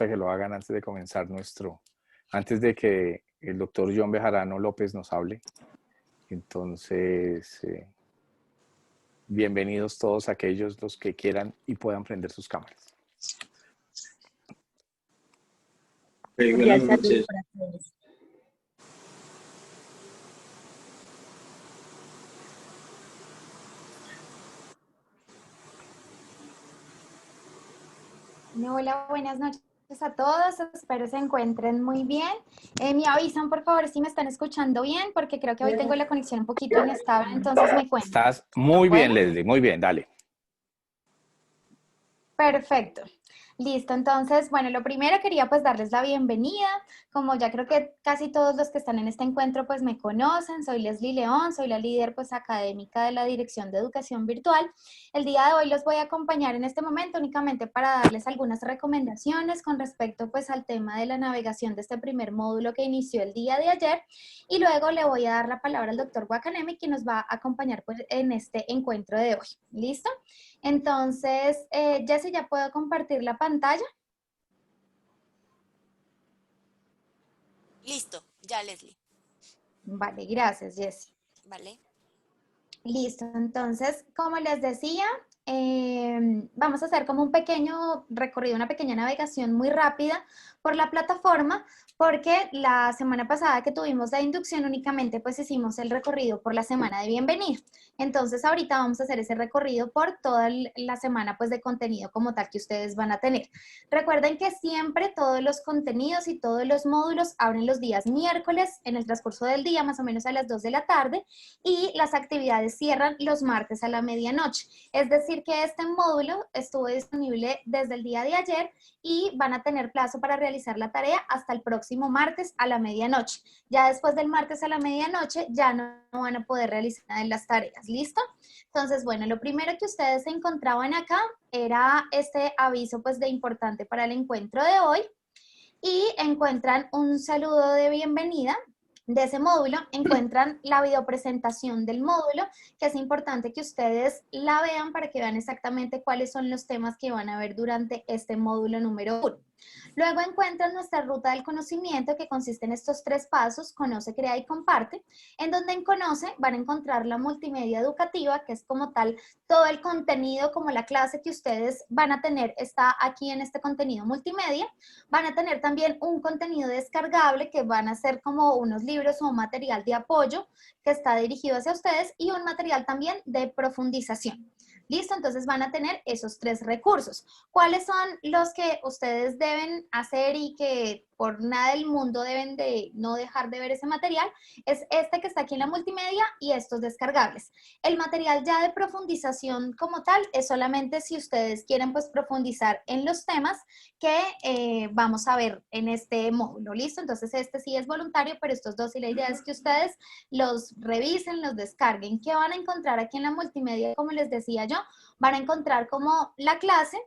a que lo hagan antes de comenzar antes de que el doctor John Bejarano López nos hable. Entonces, bienvenidos todos aquellos los que quieran y puedan prender sus cámaras. Buenas noches. Hola, buenas noches a todos, espero se encuentren muy bien. Me avisan por favor si me están escuchando bien, porque creo que hoy tengo la conexión un poquito inestable, entonces me cuentan. Estás muy bien, Leslie, muy bien, dale. Perfecto. Listo, entonces, bueno, lo primero quería pues darles la bienvenida, como ya creo que casi todos los que están en este encuentro pues me conocen, soy Leslie León, soy la líder pues académica de la Dirección de Educación Virtual. El día de hoy los voy a acompañar en este momento únicamente para darles algunas recomendaciones con respecto pues al tema de la navegación de este primer módulo que inició el día de ayer, y luego le voy a dar la palabra al doctor Wakanemi, que nos va a acompañar pues en este encuentro de hoy. ¿Listo? Entonces, Jessy, ¿ya puedo compartir la pantalla? Listo, ya Leslie. Vale, gracias, Jessy. Vale. Listo, entonces, como les decía, vamos a hacer como un pequeño recorrido, una pequeña navegación muy rápida por la plataforma, porque la semana pasada que tuvimos la inducción únicamente pues hicimos el recorrido por la semana de bienvenida. Entonces ahorita vamos a hacer ese recorrido por toda la semana pues de contenido como tal que ustedes van a tener. Recuerden que siempre todos los contenidos y todos los módulos abren los días miércoles en el transcurso del día, más o menos a las 2 de la tarde, y las actividades cierran los martes a la medianoche. Es decir que este módulo estuvo disponible desde el día de ayer y van a tener plazo para realizar la tarea hasta el próximo martes a la medianoche. Ya después del martes a la medianoche ya no van a poder realizar las tareas. ¿Listo? Entonces, bueno, lo primero que ustedes encontraban acá era este aviso pues de importante para el encuentro de hoy, y encuentran un saludo de bienvenida de ese módulo, encuentran la videopresentación del módulo, que es importante que ustedes la vean para que vean exactamente cuáles son los temas que van a ver durante este módulo número 1. Luego encuentran nuestra ruta del conocimiento, que consiste en estos 3 pasos: conoce, crea y comparte, en donde en conoce van a encontrar la multimedia educativa, que es como tal todo el contenido, como la clase que ustedes van a tener está aquí en este contenido multimedia. Van a tener también un contenido descargable que van a ser como unos libros o un material de apoyo que está dirigido hacia ustedes, y un material también de profundización. ¿Listo? Entonces van a tener esos 3 recursos. ¿Cuáles son los que ustedes deben hacer y que por nada del mundo deben de no dejar de ver ese material? Es este que está aquí en la multimedia y estos descargables. El material ya de profundización como tal es solamente si ustedes quieren pues profundizar en los temas que vamos a ver en este módulo. ¿Listo? Entonces este sí es voluntario, pero estos dos sí la idea es que ustedes los revisen, los descarguen. ¿Qué van a encontrar aquí en la multimedia? Como les decía yo, van a encontrar como la clase,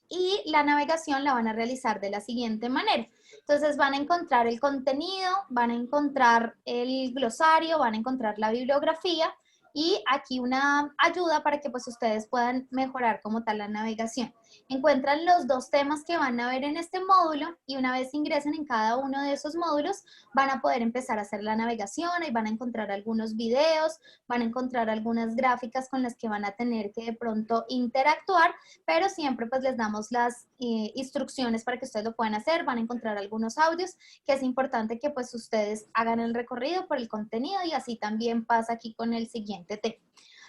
y la navegación la van a realizar de la siguiente manera. Entonces van a encontrar el contenido, van a encontrar el glosario, van a encontrar la bibliografía, y aquí una ayuda para que pues ustedes puedan mejorar como tal la navegación. Encuentran los 2 temas que van a ver en este módulo, y una vez ingresen en cada uno de esos módulos van a poder empezar a hacer la navegación. Ahí van a encontrar algunos videos, van a encontrar algunas gráficas con las que van a tener que de pronto interactuar, pero siempre pues les damos las instrucciones para que ustedes lo puedan hacer. Van a encontrar algunos audios, que es importante que pues ustedes hagan el recorrido por el contenido, y así también pasa aquí con el siguiente tema.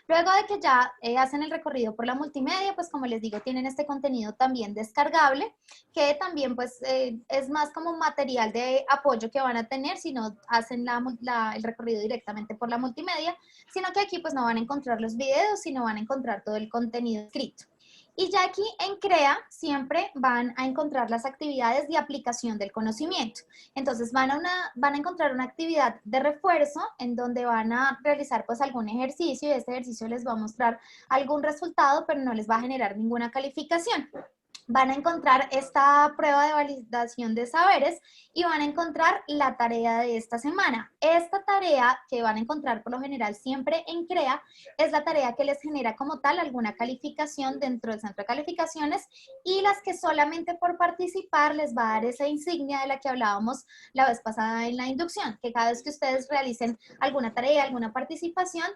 Luego de que ya hacen el recorrido por la multimedia, pues como les digo, tienen este contenido también descargable, que también pues es más como material de apoyo que van a tener si no hacen el recorrido directamente por la multimedia, sino que aquí pues no van a encontrar los videos, sino van a encontrar todo el contenido escrito. Y ya aquí en CREA siempre van a encontrar las actividades de aplicación del conocimiento. Entonces van a encontrar una actividad de refuerzo en donde van a realizar pues algún ejercicio, y este ejercicio les va a mostrar algún resultado, pero no les va a generar ninguna calificación. van a encontrar esta prueba de validación de saberes y van a encontrar la tarea de esta semana. Esta tarea que van a encontrar por lo general siempre en CREA es la tarea que les genera como tal alguna calificación dentro del centro de calificaciones y las que solamente por participar les va a dar esa insignia de la que hablábamos la vez pasada en la inducción, que cada vez que ustedes realicen alguna tarea, alguna participación,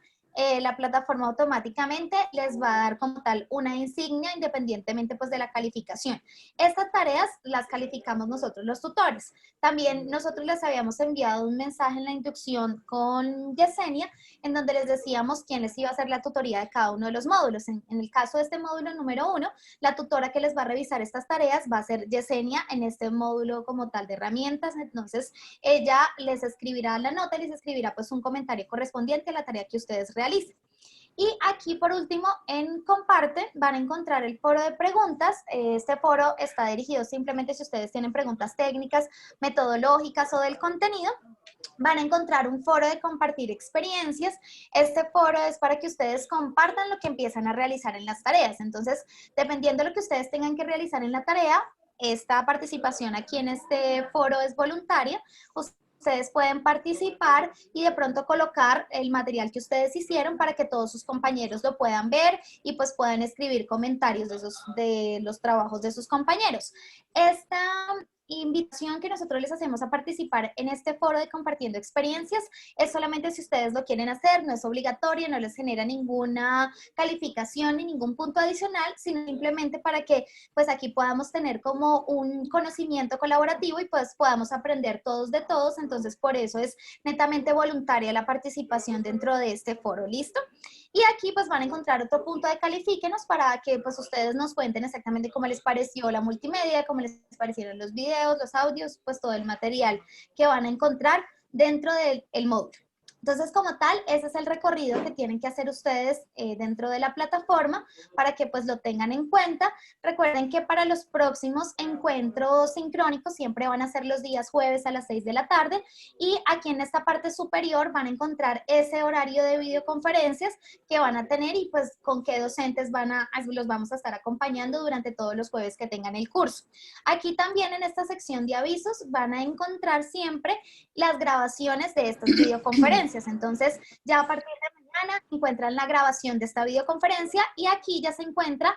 la plataforma automáticamente les va a dar como tal una insignia independientemente pues de la calificación. Estas tareas las calificamos nosotros los tutores. También nosotros les habíamos enviado un mensaje en la inducción con Yesenia en donde les decíamos quién les iba a hacer la tutoría de cada uno de los módulos. En el caso de este módulo número 1, la tutora que les va a revisar estas tareas va a ser Yesenia en este módulo como tal de herramientas. Entonces ella les escribirá la nota y les escribirá pues un comentario correspondiente a la tarea que ustedes realicen. Y aquí por último en Comparte van a encontrar el foro de preguntas. Este foro está dirigido simplemente si ustedes tienen preguntas técnicas, metodológicas o del contenido. Van a encontrar un foro de compartir experiencias. Este foro es para que ustedes compartan lo que empiezan a realizar en las tareas. Entonces, dependiendo de lo que ustedes tengan que realizar en la tarea, esta participación aquí en este foro es voluntaria. Ustedes pueden participar y de pronto colocar el material que ustedes hicieron para que todos sus compañeros lo puedan ver y pues puedan escribir comentarios de los trabajos de sus compañeros. Esta invitación que nosotros les hacemos a participar en este foro de compartiendo experiencias es solamente si ustedes lo quieren hacer, no es obligatorio, no les genera ninguna calificación ni ningún punto adicional, sino simplemente para que pues aquí podamos tener como un conocimiento colaborativo y pues podamos aprender todos de todos. Entonces por eso es netamente voluntaria la participación dentro de este foro. ¿Listo? Y aquí pues van a encontrar otro punto de califíquenos para que pues ustedes nos cuenten exactamente cómo les pareció la multimedia, cómo les parecieron los videos, los audios, pues todo el material que van a encontrar dentro del módulo. Entonces, como tal, ese es el recorrido que tienen que hacer ustedes dentro de la plataforma para que pues lo tengan en cuenta. Recuerden que para los próximos encuentros sincrónicos siempre van a ser los días jueves a las 6 de la tarde y aquí en esta parte superior van a encontrar ese horario de videoconferencias que van a tener y pues con qué docentes los vamos a estar acompañando durante todos los jueves que tengan el curso. Aquí también en esta sección de avisos van a encontrar siempre las grabaciones de estas videoconferencias. Entonces, ya a partir de mañana encuentran la grabación de esta videoconferencia y aquí ya se encuentra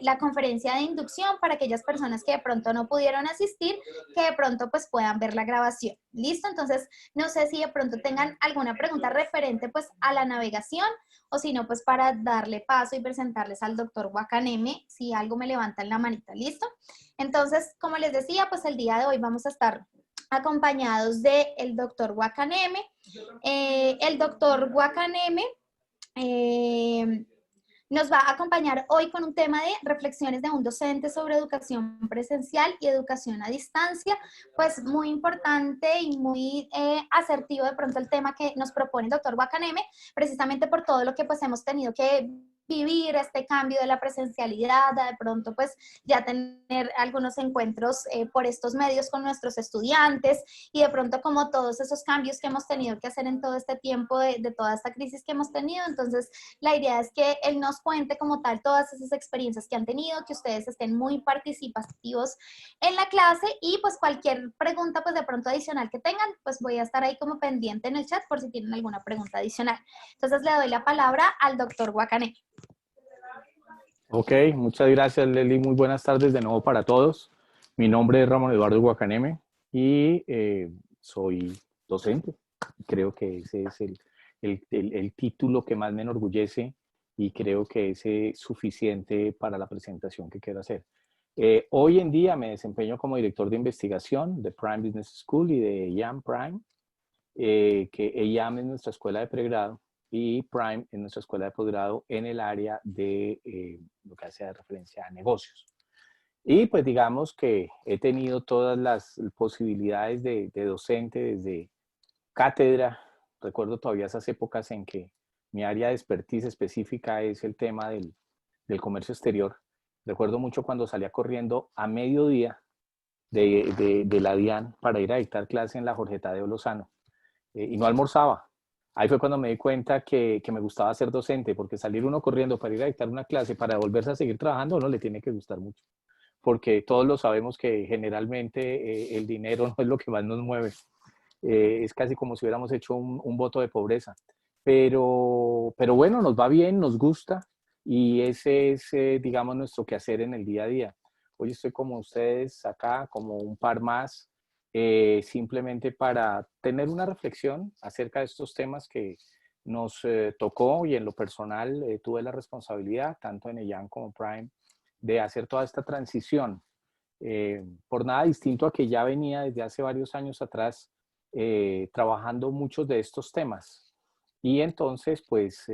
la conferencia de inducción para aquellas personas que de pronto no pudieron asistir, que de pronto pues puedan ver la grabación. ¿Listo? Entonces, no sé si de pronto tengan alguna pregunta referente pues a la navegación o si no, pues para darle paso y presentarles al doctor Wakaneme, si algo me levantan la manita. ¿Listo? Entonces, como les decía, pues el día de hoy vamos a estar acompañados del doctor Wakaneme. El doctor Wakaneme nos va a acompañar hoy con un tema de reflexiones de un docente sobre educación presencial y educación a distancia, pues muy importante y muy asertivo de pronto el tema que nos propone el doctor Wakaneme, precisamente por todo lo que pues hemos tenido que vivir este cambio de la presencialidad, de pronto pues ya tener algunos encuentros por estos medios con nuestros estudiantes y de pronto como todos esos cambios que hemos tenido que hacer en todo este tiempo de toda esta crisis que hemos tenido. Entonces la idea es que él nos cuente como tal todas esas experiencias que han tenido, que ustedes estén muy participativos en la clase y pues cualquier pregunta pues de pronto adicional que tengan, pues voy a estar ahí como pendiente en el chat por si tienen alguna pregunta adicional. Entonces le doy la palabra al doctor Wakaneme. Ok, muchas gracias, Leslie. Muy buenas tardes de nuevo para todos. Mi nombre es Ramón Eduardo Wakaneme y soy docente. Creo que ese es el título que más me enorgullece y creo que es suficiente para la presentación que quiero hacer. Hoy en día me desempeño como director de investigación de Prime Business School y de EAM Prime, que EAM es nuestra escuela de pregrado y Prime es nuestra escuela de posgrado en el área de lo que hace referencia a negocios. Y pues digamos que he tenido todas las posibilidades de docente desde cátedra. Recuerdo todavía esas épocas en que mi área de expertise específica es el tema del comercio exterior. Recuerdo mucho cuando salía corriendo a mediodía de la DIAN para ir a dictar clase en la Jorge Tadeo Lozano y no almorzaba. Ahí fue cuando me di cuenta que me gustaba ser docente, porque salir uno corriendo para ir a dictar una clase, para volverse a seguir trabajando, no le tiene que gustar mucho. porque todos lo sabemos que generalmente el dinero no es lo que más nos mueve. Es casi como si hubiéramos hecho un voto de pobreza. Pero bueno, nos va bien, nos gusta y ese es, digamos, nuestro quehacer en el día a día. Hoy estoy como ustedes acá, como un par más, simplemente para tener una reflexión acerca de estos temas que nos tocó y en lo personal tuve la responsabilidad, tanto en EYAN como Prime, de hacer toda esta transición. Por nada distinto a que ya venía desde hace varios años atrás trabajando muchos de estos temas. Y entonces, pues,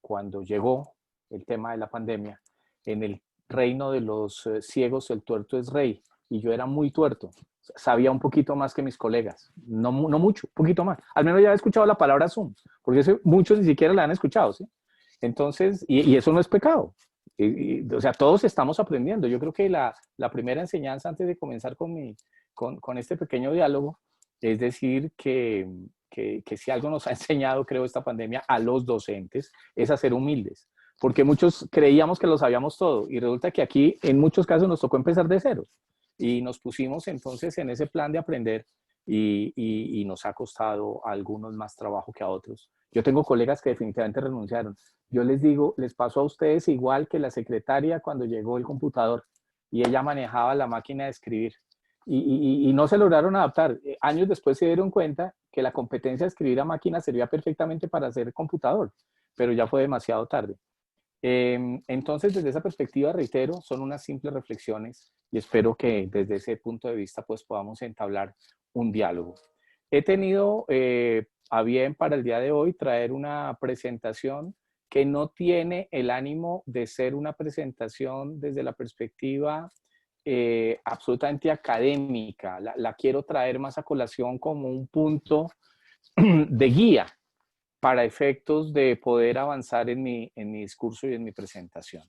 cuando llegó el tema de la pandemia, en el reino de los ciegos el tuerto es rey, y yo era muy tuerto. Sabía un poquito más que mis colegas, no mucho, un poquito más. Al menos ya he escuchado la palabra Zoom, porque muchos ni siquiera la han escuchado, ¿sí? Entonces, y eso no es pecado. O sea, todos estamos aprendiendo. Yo creo que la primera enseñanza antes de comenzar con este pequeño diálogo es decir que si algo nos ha enseñado, creo, esta pandemia a los docentes es a ser humildes, porque muchos creíamos que lo sabíamos todo y resulta que aquí en muchos casos nos tocó empezar de cero y nos pusimos entonces en ese plan de aprender y nos ha costado a algunos más trabajo que a otros. Yo tengo colegas que definitivamente renunciaron. Yo les digo, les pasó a ustedes igual que la secretaria cuando llegó el computador y ella manejaba la máquina de escribir y no se lograron adaptar. Años después se dieron cuenta que la competencia de escribir a máquina servía perfectamente para hacer computador, pero ya fue demasiado tarde. Entonces, desde esa perspectiva, reitero, son unas simples reflexiones y espero que desde ese punto de vista pues podamos entablar un diálogo. He tenido a bien para el día de hoy traer una presentación que no tiene el ánimo de ser una presentación desde la perspectiva absolutamente académica. La quiero traer más a colación como un punto de guía para efectos de poder avanzar en mi discurso y en mi presentación.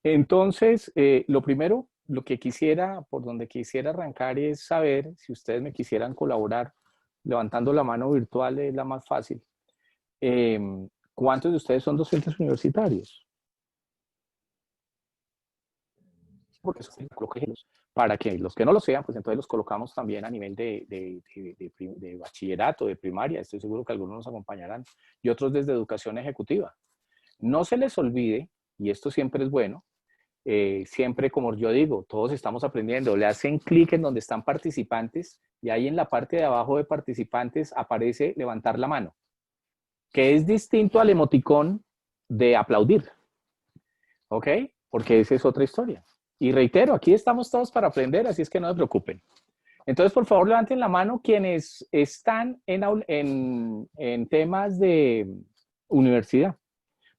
Entonces, lo primero, lo que quisiera, por donde quisiera arrancar es saber si ustedes me quisieran colaborar, levantando la mano virtual es la más fácil. ¿Cuántos de ustedes son docentes universitarios? Porque eso para que los que no lo sean, pues entonces los colocamos también a nivel de bachillerato, de primaria, estoy seguro que algunos nos acompañarán, y otros desde educación ejecutiva. No se les olvide, y esto siempre es bueno, siempre como yo digo, todos estamos aprendiendo, le hacen clic en donde están participantes y ahí en la parte de abajo de participantes aparece levantar la mano, que es distinto al emoticón de aplaudir, ¿ok? Porque esa es otra historia. Y reitero, aquí estamos todos para aprender, así es que no se preocupen. Entonces, por favor, levanten la mano quienes están en temas de universidad.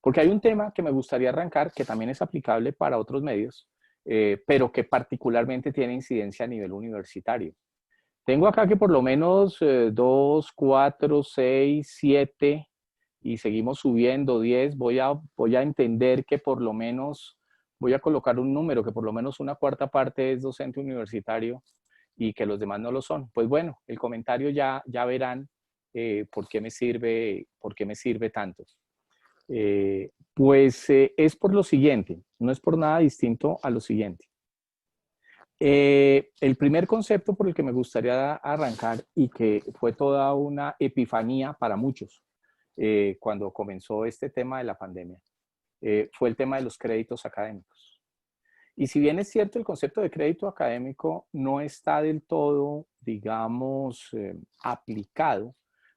Porque hay un tema que me gustaría arrancar, que también es aplicable para otros medios, pero que particularmente tiene incidencia a nivel universitario. Tengo acá que por lo menos 2, 4, 6, 7, y seguimos subiendo, 10. Voy a entender que por lo menos, voy a colocar un número, que por lo menos una cuarta parte es docente universitario y que los demás no lo son. Pues bueno, el comentario ya verán por qué me sirve tanto. Es por lo siguiente, no es por nada distinto a lo siguiente. El primer concepto por el que me gustaría arrancar y que fue toda una epifanía para muchos cuando comenzó este tema de la pandemia, fue el tema de los créditos académicos. Y si bien es cierto, el concepto de crédito académico no está del todo, digamos, aplicado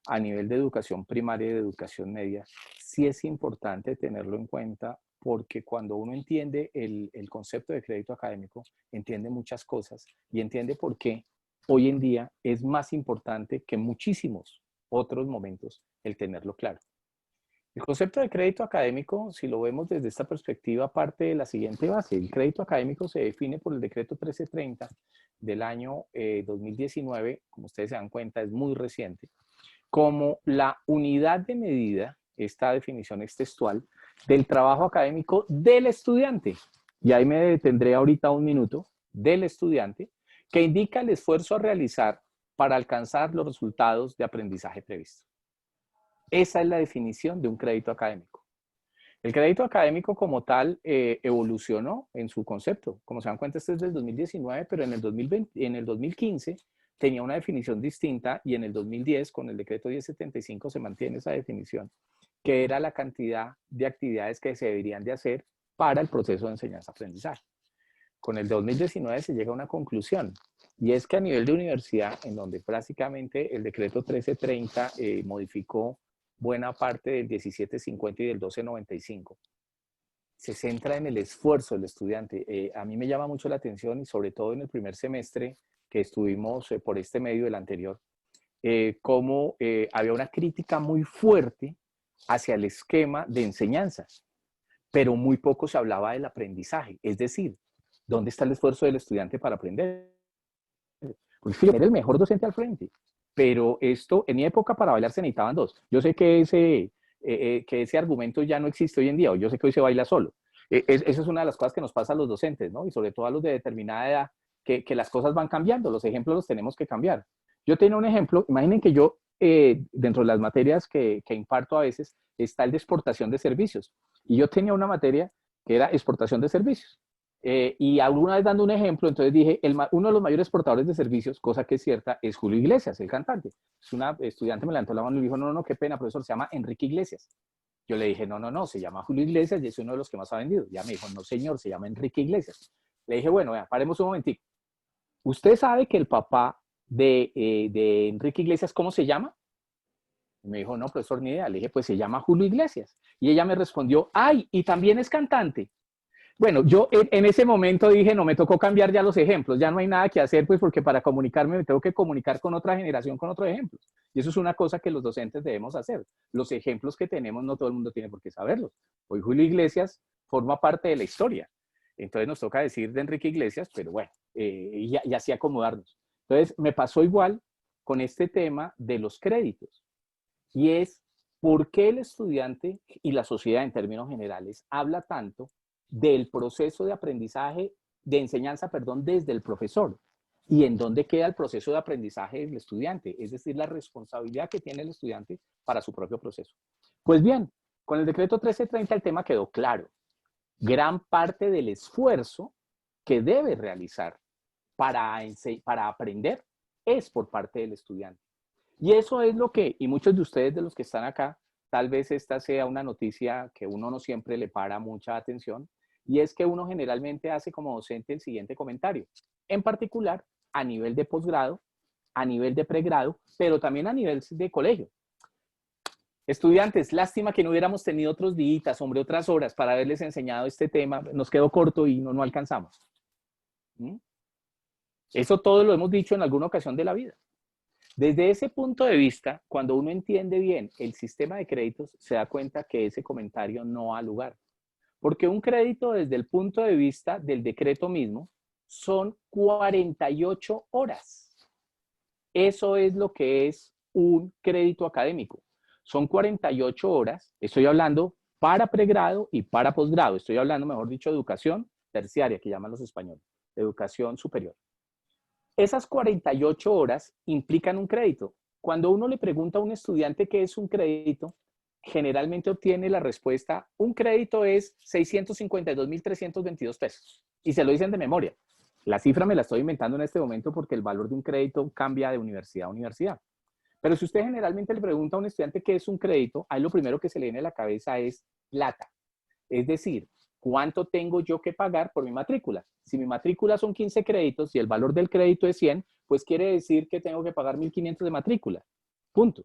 a nivel de educación primaria y de educación media, sí es importante tenerlo en cuenta porque cuando uno entiende el concepto de crédito académico, entiende muchas cosas y entiende por qué hoy en día es más importante que en muchísimos otros momentos el tenerlo claro. El concepto de crédito académico, si lo vemos desde esta perspectiva, parte de la siguiente base. El crédito académico se define por el decreto 1330 del año 2019, como ustedes se dan cuenta, es muy reciente, como la unidad de medida, esta definición es textual, del trabajo académico del estudiante. Y ahí me detendré ahorita un minuto, del estudiante, que indica el esfuerzo a realizar para alcanzar los resultados de aprendizaje previsto. Esa es la definición de un crédito académico. El crédito académico como tal evolucionó en su concepto. Como se dan cuenta, este es del 2019, pero en el 2020, en el 2015 tenía una definición distinta y en el 2010, con el decreto 1075, se mantiene esa definición, que era la cantidad de actividades que se deberían de hacer para el proceso de enseñanza-aprendizaje. Con el 2019 se llega a una conclusión, y es que a nivel de universidad, en donde prácticamente el decreto 1330 modificó buena parte del 1750 y del 1295, se centra en el esfuerzo del estudiante. A mí me llama mucho la atención, y sobre todo en el primer semestre que estuvimos por este medio del anterior, cómo había una crítica muy fuerte hacia el esquema de enseñanza, pero muy poco se hablaba del aprendizaje, es decir, ¿dónde está el esfuerzo del estudiante para aprender? Porque era el mejor docente al frente, pero esto, en mi época para bailar se necesitaban dos. Yo sé que ese argumento ya no existe hoy en día, o yo sé que hoy se baila solo. Esa es una de las cosas que nos pasa a los docentes, ¿no? Y sobre todo a los de determinada edad, que las cosas van cambiando, los ejemplos los tenemos que cambiar. Yo tengo un ejemplo, imaginen que yo, dentro de las materias que imparto a veces, está el de exportación de servicios. Y yo tenía una materia que era exportación de servicios. Y alguna vez dando un ejemplo, entonces dije, uno de los mayores exportadores de servicios, cosa que es cierta, es Julio Iglesias, el cantante. Es una estudiante me levantó la mano y me dijo, no, no, qué pena, profesor, se llama Enrique Iglesias. Yo le dije, no, no, no, se llama Julio Iglesias y es uno de los que más ha vendido. Ya me dijo, no, señor, se llama Enrique Iglesias. Le dije, bueno, vea, paremos un momentico. ¿Usted sabe que el papá de Enrique Iglesias, cómo se llama? Y me dijo, no, profesor, ni idea. Le dije, pues se llama Julio Iglesias. Y ella me respondió, ay, y también es cantante. Bueno, yo en ese momento dije, no, me tocó cambiar ya los ejemplos, ya no hay nada que hacer, pues porque para comunicarme me tengo que comunicar con otra generación, con otros ejemplos. Y eso es una cosa que los docentes debemos hacer. Los ejemplos que tenemos, no todo el mundo tiene por qué saberlos. Hoy Julio Iglesias forma parte de la historia. Entonces nos toca decir de Enrique Iglesias, pero bueno, y así acomodarnos. Entonces me pasó igual con este tema de los créditos. Y es, ¿por qué el estudiante y la sociedad en términos generales habla tanto del proceso de aprendizaje, de enseñanza, perdón, desde el profesor? ¿Y en dónde queda el proceso de aprendizaje del estudiante? Es decir, la responsabilidad que tiene el estudiante para su propio proceso. Pues bien, con el decreto 1330 el tema quedó claro. Gran parte del esfuerzo que debe realizar para aprender es por parte del estudiante. Y eso es lo que, y muchos de ustedes de los que están acá, tal vez esta sea una noticia que uno no siempre le para mucha atención, y es que uno generalmente hace como docente el siguiente comentario, en particular a nivel de posgrado, a nivel de pregrado, pero también a nivel de colegio. Estudiantes, lástima que no hubiéramos tenido otros días, hombre, otras horas para haberles enseñado este tema, nos quedó corto y no alcanzamos. ¿Mm? Eso todo lo hemos dicho en alguna ocasión de la vida. Desde ese punto de vista, cuando uno entiende bien el sistema de créditos, se da cuenta que ese comentario no ha lugar. Porque un crédito desde el punto de vista del decreto mismo son 48 horas. Eso es lo que es un crédito académico. Son 48 horas, estoy hablando para pregrado y para posgrado. Estoy hablando, mejor dicho, de educación terciaria, que llaman los españoles, educación superior. Esas 48 horas implican un crédito. Cuando uno le pregunta a un estudiante qué es un crédito, generalmente obtiene la respuesta, un crédito es 652.322 pesos. Y se lo dicen de memoria. La cifra me la estoy inventando en este momento porque el valor de un crédito cambia de universidad a universidad. Pero si usted generalmente le pregunta a un estudiante qué es un crédito, ahí lo primero que se le viene a la cabeza es plata. Es decir, ¿cuánto tengo yo que pagar por mi matrícula? Si mi matrícula son 15 créditos y el valor del crédito es 100, pues quiere decir que tengo que pagar 1.500 de matrícula. Punto.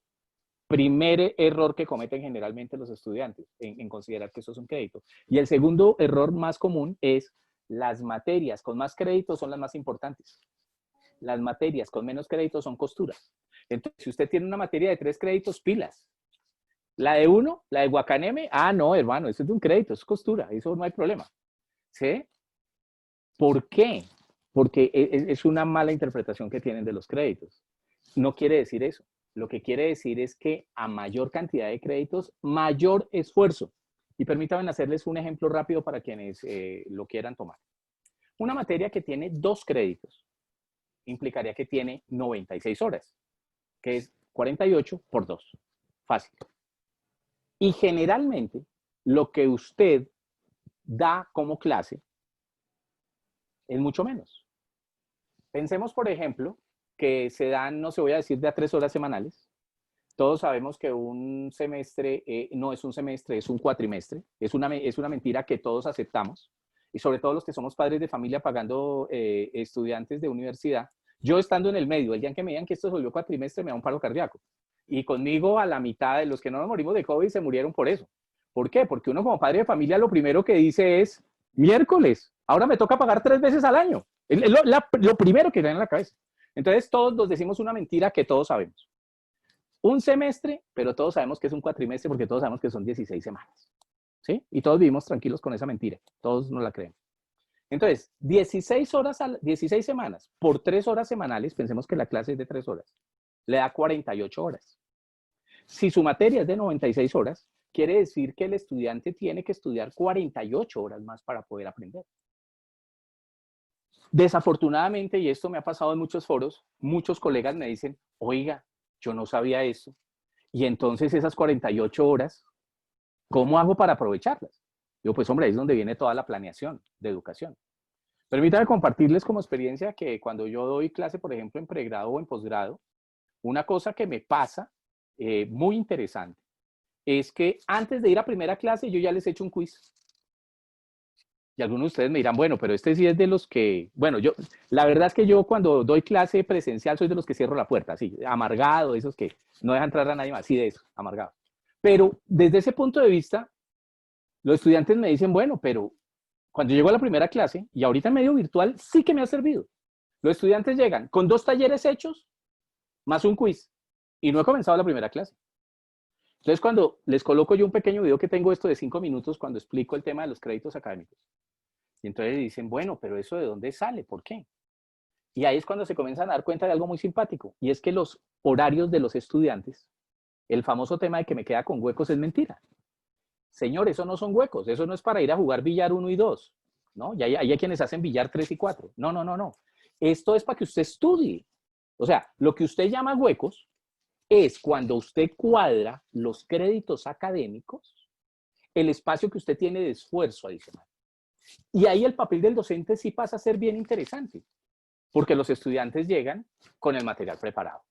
Primer error que cometen generalmente los estudiantes en considerar que eso es un crédito. Y el segundo error más común es las materias con más créditos son las más importantes. Las materias con menos créditos son costuras. Entonces, si usted tiene una materia de 3 créditos, pilas. La de 1, la de Guacaneme, no, hermano, eso es de un crédito, es costura, eso no hay problema. ¿Sí? ¿Por qué? Porque es una mala interpretación que tienen de los créditos. No quiere decir eso. Lo que quiere decir es que a mayor cantidad de créditos, mayor esfuerzo. Y permítanme hacerles un ejemplo rápido para quienes lo quieran tomar. Una materia que tiene 2 créditos implicaría que tiene 96 horas, que es 48 por 2. Fácil. Y generalmente, lo que usted da como clase es mucho menos. Pensemos, por ejemplo, que se dan, no se voy a decir de a 3 horas semanales. Todos sabemos que un semestre no es un semestre, es un cuatrimestre. Es una mentira que todos aceptamos. Y sobre todo los que somos padres de familia pagando estudiantes de universidad. Yo estando en el medio, el día en que me digan que esto se volvió cuatrimestre, me da un paro cardíaco. Y conmigo a la mitad de los que no nos morimos de COVID se murieron por eso. ¿Por qué? Porque uno como padre de familia lo primero que dice es, miércoles, ahora me toca pagar 3 veces al año. Es lo primero que viene en la cabeza. Entonces todos nos decimos una mentira que todos sabemos. Un semestre, pero todos sabemos que es un cuatrimestre porque todos sabemos que son 16 semanas. ¿Sí? Y todos vivimos tranquilos con esa mentira. Todos nos la creemos. Entonces, 16 semanas por 3 horas semanales, pensemos que la clase es de 3 horas, le da 48 horas. Si su materia es de 96 horas, quiere decir que el estudiante tiene que estudiar 48 horas más para poder aprender. Desafortunadamente, y esto me ha pasado en muchos foros, muchos colegas me dicen, oiga, yo no sabía eso. Y entonces esas 48 horas, ¿cómo hago para aprovecharlas? Digo, pues hombre, ahí es donde viene toda la planeación de educación. Permítanme compartirles como experiencia que cuando yo doy clase, por ejemplo, en pregrado o en posgrado, una cosa que me pasa muy interesante es que antes de ir a primera clase yo ya les he hecho un quiz. Y algunos de ustedes me dirán, bueno, pero este sí es de los que, bueno, la verdad es que yo cuando doy clase presencial soy de los que cierro la puerta, así, amargado, esos que no dejan entrar a nadie más, sí, de eso, amargado. Pero desde ese punto de vista, los estudiantes me dicen, bueno, pero cuando llego a la primera clase, y ahorita en medio virtual, sí que me ha servido. Los estudiantes llegan con 2 talleres hechos, más un quiz, y no he comenzado la primera clase. Entonces, cuando les coloco yo un pequeño video que tengo esto de 5 minutos, cuando explico el tema de los créditos académicos, y entonces dicen, bueno, pero ¿eso de dónde sale? ¿Por qué? Y ahí es cuando se comienzan a dar cuenta de algo muy simpático, y es que los horarios de los estudiantes, el famoso tema de que me queda con huecos es mentira. Señor, eso no son huecos, eso no es para ir a jugar billar 1 y 2, ¿no? Y hay quienes hacen billar 3 y 4. No, no, no, no. Esto es para que usted estudie. O sea, lo que usted llama huecos es cuando usted cuadra los créditos académicos, el espacio que usted tiene de esfuerzo adicional. Y ahí el papel del docente sí pasa a ser bien interesante, porque los estudiantes llegan con el material preparado.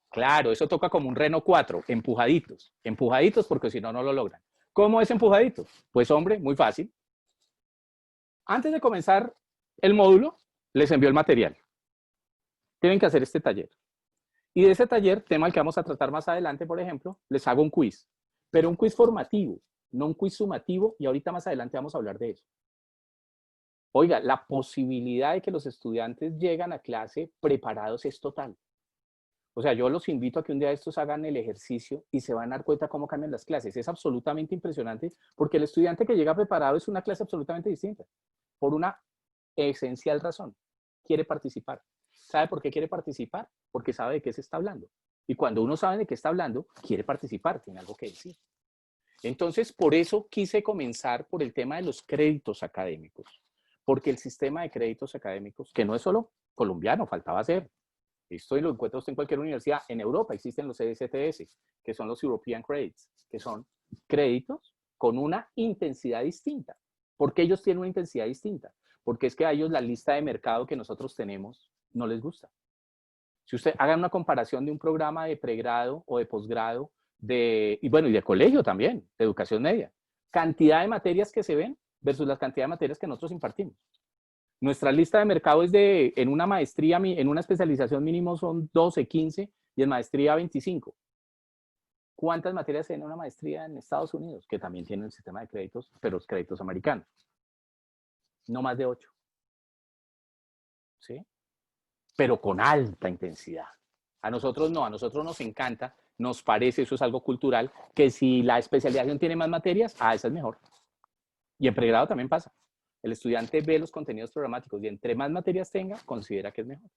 Claro, eso toca como un Renault 4, empujaditos, empujaditos porque si no, no lo logran. ¿Cómo es empujadito? Pues hombre, muy fácil. Antes de comenzar el módulo, les envío el material. Tienen que hacer este taller. Y de ese taller, tema al que vamos a tratar más adelante, por ejemplo, les hago un quiz. Pero un quiz formativo, no un quiz sumativo, y ahorita más adelante vamos a hablar de eso. Oiga, la posibilidad de que los estudiantes lleguen a clase preparados es total. O sea, yo los invito a que un día de estos hagan el ejercicio y se van a dar cuenta cómo cambian las clases. Es absolutamente impresionante porque el estudiante que llega preparado es una clase absolutamente distinta. Por una esencial razón. Quiere participar. ¿Sabe por qué quiere participar? Porque sabe de qué se está hablando. Y cuando uno sabe de qué está hablando, quiere participar, tiene algo que decir. Entonces, por eso quise comenzar por el tema de los créditos académicos. Porque el sistema de créditos académicos, que no es solo colombiano, faltaba hacer. Esto lo encuentra usted en cualquier universidad. En Europa existen los ECTS, que son los European Credits, que son créditos con una intensidad distinta. ¿Por qué ellos tienen una intensidad distinta? Porque es que a ellos la lista de mercado que nosotros tenemos no les gusta. Si usted haga una comparación de un programa de pregrado o de posgrado, y de colegio también, de educación media, cantidad de materias que se ven versus la cantidad de materias que nosotros impartimos. Nuestra lista de mercado es en una maestría, en una especialización mínimo son 12, 15 y en maestría 25. ¿Cuántas materias hay en una maestría en Estados Unidos? Que también tienen el sistema de créditos, pero los créditos americanos. No más de 8. ¿Sí? Pero con alta intensidad. A nosotros no, a nosotros nos encanta, nos parece, eso es algo cultural, que si la especialización tiene más materias, esa es mejor. Y en pregrado también pasa. El estudiante ve los contenidos programáticos y entre más materias tenga, considera que es mejor.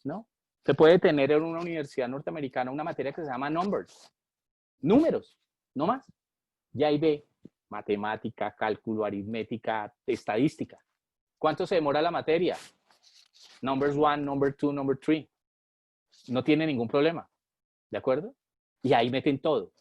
¿No? Se puede tener en una universidad norteamericana una materia que se llama numbers. Números, no más. Y ahí ve matemática, cálculo, aritmética, estadística. ¿Cuánto se demora la materia? Numbers 1, number 2, number 3. No tiene ningún problema. ¿De acuerdo? Y ahí meten todo.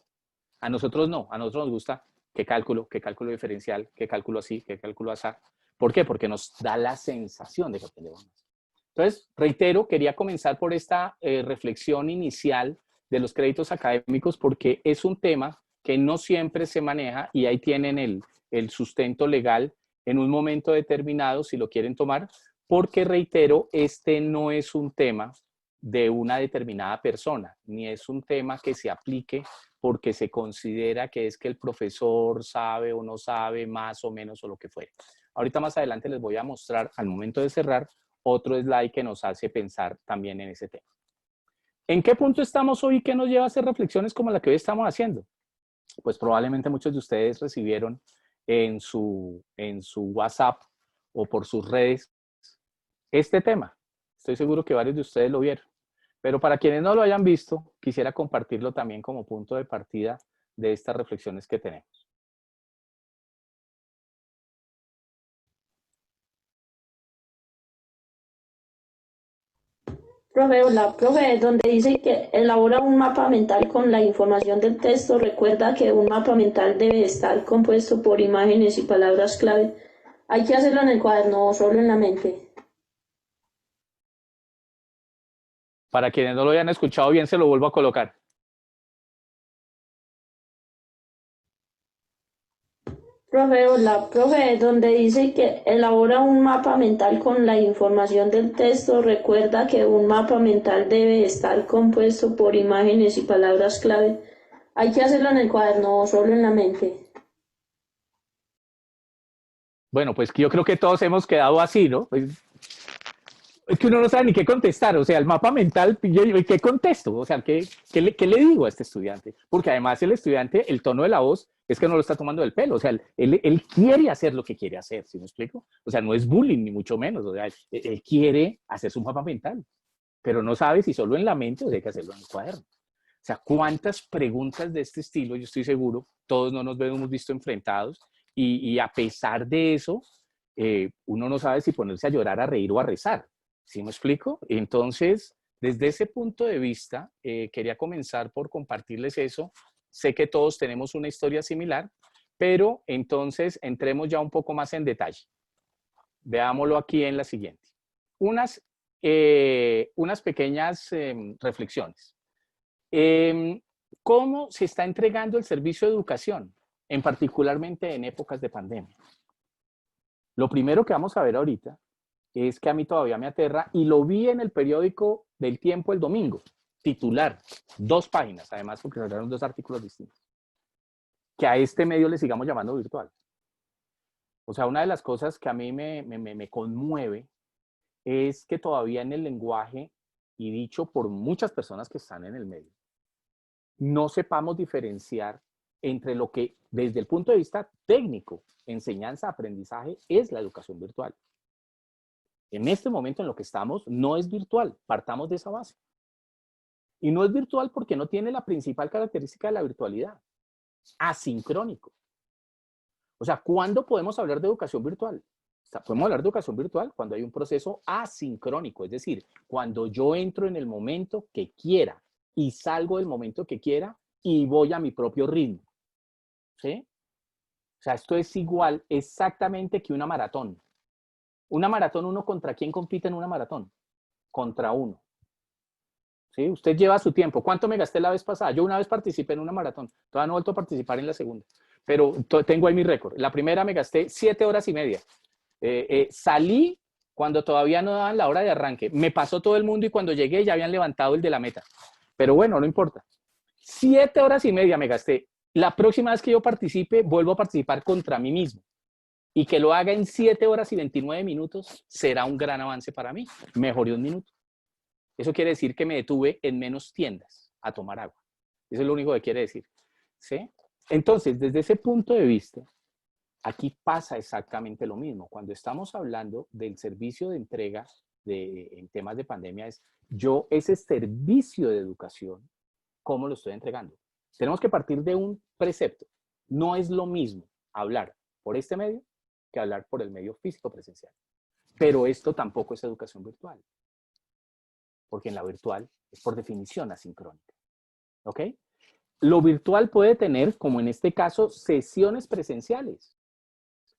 A nosotros no, a nosotros nos gusta ¿Qué cálculo? ¿Qué cálculo diferencial? ¿Qué cálculo así? ¿Qué cálculo así? ¿Por qué? Porque nos da la sensación de que aprendemos más. Entonces, reitero, quería comenzar por esta reflexión inicial de los créditos académicos porque es un tema que no siempre se maneja y ahí tienen el sustento legal en un momento determinado, si lo quieren tomar, porque reitero, este no es un tema de una determinada persona, ni es un tema que se aplique porque se considera que es que el profesor sabe o no sabe más o menos o lo que fuere. Ahorita más adelante les voy a mostrar, al momento de cerrar, otro slide que nos hace pensar también en ese tema. ¿En qué punto estamos hoy que nos lleva a hacer reflexiones como la que hoy estamos haciendo? Pues probablemente muchos de ustedes recibieron en su WhatsApp o por sus redes este tema. Estoy seguro que varios de ustedes lo vieron. Pero para quienes no lo hayan visto, quisiera compartirlo también como punto de partida de estas reflexiones que tenemos. Profe, hola, profe, donde dice que elabora un mapa mental con la información del texto, recuerda que un mapa mental debe estar compuesto por imágenes y palabras clave. ¿Hay que hacerlo en el cuaderno o solo en la mente? Para quienes no lo hayan escuchado bien, se lo vuelvo a colocar. Profe, hola, profe, donde dice que elabora un mapa mental con la información del texto, recuerda que un mapa mental debe estar compuesto por imágenes y palabras clave. ¿Hay que hacerlo en el cuaderno o solo en la mente? Bueno, pues yo creo que todos hemos quedado así, ¿no? Pues, es que uno no sabe ni qué contestar, o sea, el mapa mental, ¿qué contesto? O sea, ¿qué le digo a este estudiante? Porque además el estudiante, el tono de la voz es que no lo está tomando del pelo, o sea, él quiere hacer lo que quiere hacer, ¿sí me explico? O sea, no es bullying, ni mucho menos, o sea, él quiere hacer su mapa mental, pero no sabe si solo en la mente o si hay que hacerlo en el cuaderno. O sea, ¿cuántas preguntas de este estilo? Yo estoy seguro, todos no nos hemos visto enfrentados y a pesar de eso, uno no sabe si ponerse a llorar, a reír o a rezar. ¿Sí me explico? Entonces, desde ese punto de vista, quería comenzar por compartirles eso. Sé que todos tenemos una historia similar, pero entonces entremos ya un poco más en detalle. Veámoslo aquí en la siguiente. Unas pequeñas reflexiones. ¿Cómo se está entregando el servicio de educación, en particularmente en épocas de pandemia? Lo primero que vamos a ver ahorita es que a mí todavía me aterra y lo vi en el periódico del Tiempo el domingo, titular, 2 páginas, además porque eran 2 artículos distintos, que a este medio le sigamos llamando virtual. O sea, una de las cosas que a mí me conmueve es que todavía en el lenguaje, y dicho por muchas personas que están en el medio, no sepamos diferenciar entre lo que desde el punto de vista técnico, enseñanza, aprendizaje, es la educación virtual. En este momento en lo que estamos no es virtual, partamos de esa base. Y no es virtual porque no tiene la principal característica de la virtualidad, asincrónico. O sea, ¿cuándo podemos hablar de educación virtual? O sea, podemos hablar de educación virtual cuando hay un proceso asincrónico, es decir, cuando yo entro en el momento que quiera y salgo del momento que quiera y voy a mi propio ritmo. ¿Sí? O sea, esto es igual exactamente que una maratón. Una maratón, ¿uno contra quién compite en una maratón? Contra uno. ¿Sí? Usted lleva su tiempo. ¿Cuánto me gasté la vez pasada? Yo una vez participé en una maratón. Todavía no he vuelto a participar en la segunda. Pero tengo ahí mi récord. La primera me gasté 7 horas y media. Salí cuando todavía no daban la hora de arranque. Me pasó todo el mundo y cuando llegué ya habían levantado el de la meta. Pero bueno, no importa. 7 horas y media me gasté. La próxima vez que yo participe, vuelvo a participar contra mí mismo. Y que lo haga en 7 horas y 29 minutos será un gran avance para mí. Mejoré 1 minuto. Eso quiere decir que me detuve en menos tiendas a tomar agua. Eso es lo único que quiere decir. ¿Sí? Entonces, desde ese punto de vista, aquí pasa exactamente lo mismo. Cuando estamos hablando del servicio de entrega en temas de pandemia, es yo ese servicio de educación, ¿cómo lo estoy entregando? Tenemos que partir de un precepto. No es lo mismo hablar por este medio que hablar por el medio físico presencial. Pero esto tampoco es educación virtual. Porque en la virtual es por definición asincrónica. ¿Ok? lo virtual puede tener, como en este caso, sesiones presenciales.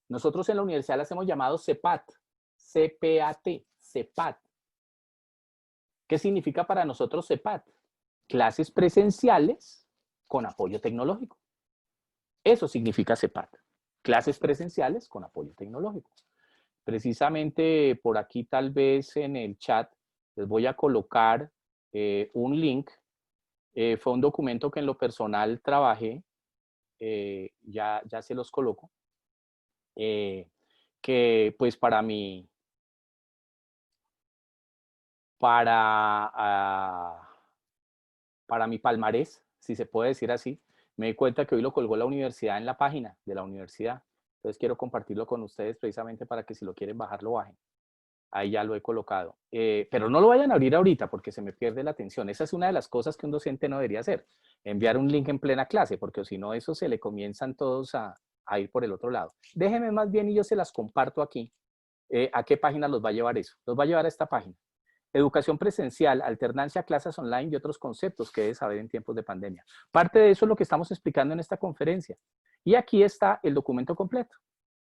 Nosotros en la universidad las hemos llamado CEPAT, C-P-A-T, CEPAT. ¿Qué significa para nosotros CEPAT? Clases presenciales con apoyo tecnológico. Eso significa CEPAT. Clases presenciales con apoyo tecnológico. Precisamente por aquí tal vez en el chat les voy a colocar un link. Fue un documento que en lo personal trabajé. Ya se los coloco. Que pues para mi palmarés, si se puede decir así, me di cuenta que hoy lo colgó la universidad en la página de la universidad. Entonces quiero compartirlo con ustedes precisamente para que si lo quieren bajar, lo bajen. Ahí ya lo he colocado. Pero no lo vayan a abrir ahorita porque se me pierde la atención. Esa es una de las cosas que un docente no debería hacer. Enviar un link en plena clase, porque si no, eso se le comienzan todos a ir por el otro lado. Déjenme más bien y yo se las comparto aquí. ¿A qué página los va a llevar eso? Los va a llevar a esta página. Educación presencial, alternancia a clases online y otros conceptos que debes saber en tiempos de pandemia. Parte de eso es lo que estamos explicando en esta conferencia. Y aquí está el documento completo.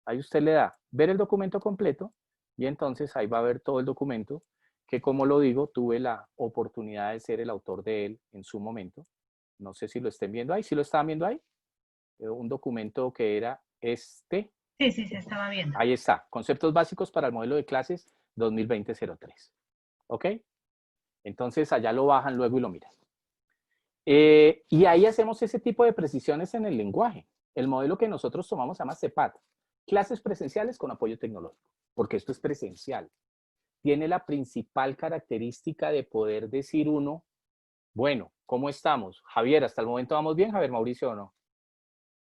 Ahí usted le da ver el documento completo y entonces ahí va a ver todo el documento que, como lo digo, tuve la oportunidad de ser el autor de él en su momento. No sé si lo estén viendo ahí. ¿Sí lo estaban viendo ahí? Un documento que era este. Sí, se estaba viendo. Ahí está. Conceptos básicos para el modelo de clases 2020-03. ¿Ok? Entonces allá lo bajan luego y lo miran. Y ahí hacemos ese tipo de precisiones en el lenguaje. El modelo que nosotros tomamos se llama CEPAT. Clases presenciales con apoyo tecnológico. Porque esto es presencial. Tiene la principal característica de poder decir uno, bueno, ¿cómo estamos? Javier, ¿hasta el momento vamos bien? Javier Mauricio, ¿o no?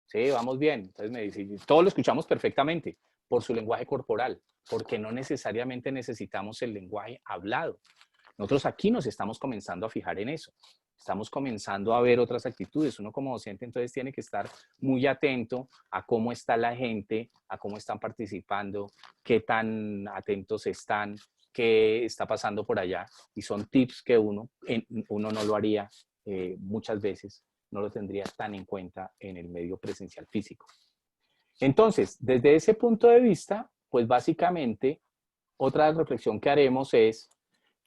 Sí, vamos bien. Entonces me dice, todos lo escuchamos perfectamente por su lenguaje corporal, porque no necesariamente necesitamos el lenguaje hablado. Nosotros aquí nos estamos comenzando a fijar en eso. Estamos comenzando a ver otras actitudes. Uno como docente entonces tiene que estar muy atento a cómo está la gente, a cómo están participando, qué tan atentos están, qué está pasando por allá. Y son tips que uno no lo haría muchas veces, no lo tendría tan en cuenta en el medio presencial físico. Entonces, desde ese punto de vista, pues básicamente otra reflexión que haremos es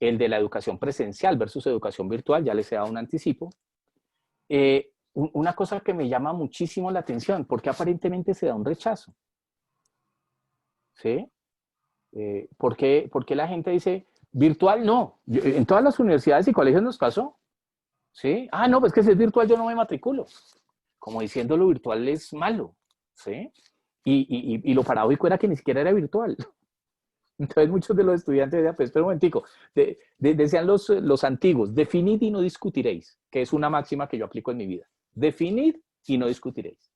el de la educación presencial versus educación virtual. Ya les he dado un anticipo. Una cosa que me llama muchísimo la atención, porque aparentemente se da un rechazo. ¿Sí? ¿Por qué la gente dice, virtual no? En todas las universidades y colegios nos pasó. ¿Sí? Ah, no, pues que si es virtual yo no me matriculo. Como diciendo lo virtual es malo. ¿Sí? Y lo paradójico era que ni siquiera era virtual. Entonces muchos de los estudiantes decían, pues espera un momentico, decían los antiguos, definid y no discutiréis, que es una máxima que yo aplico en mi vida. Definid y no discutiréis.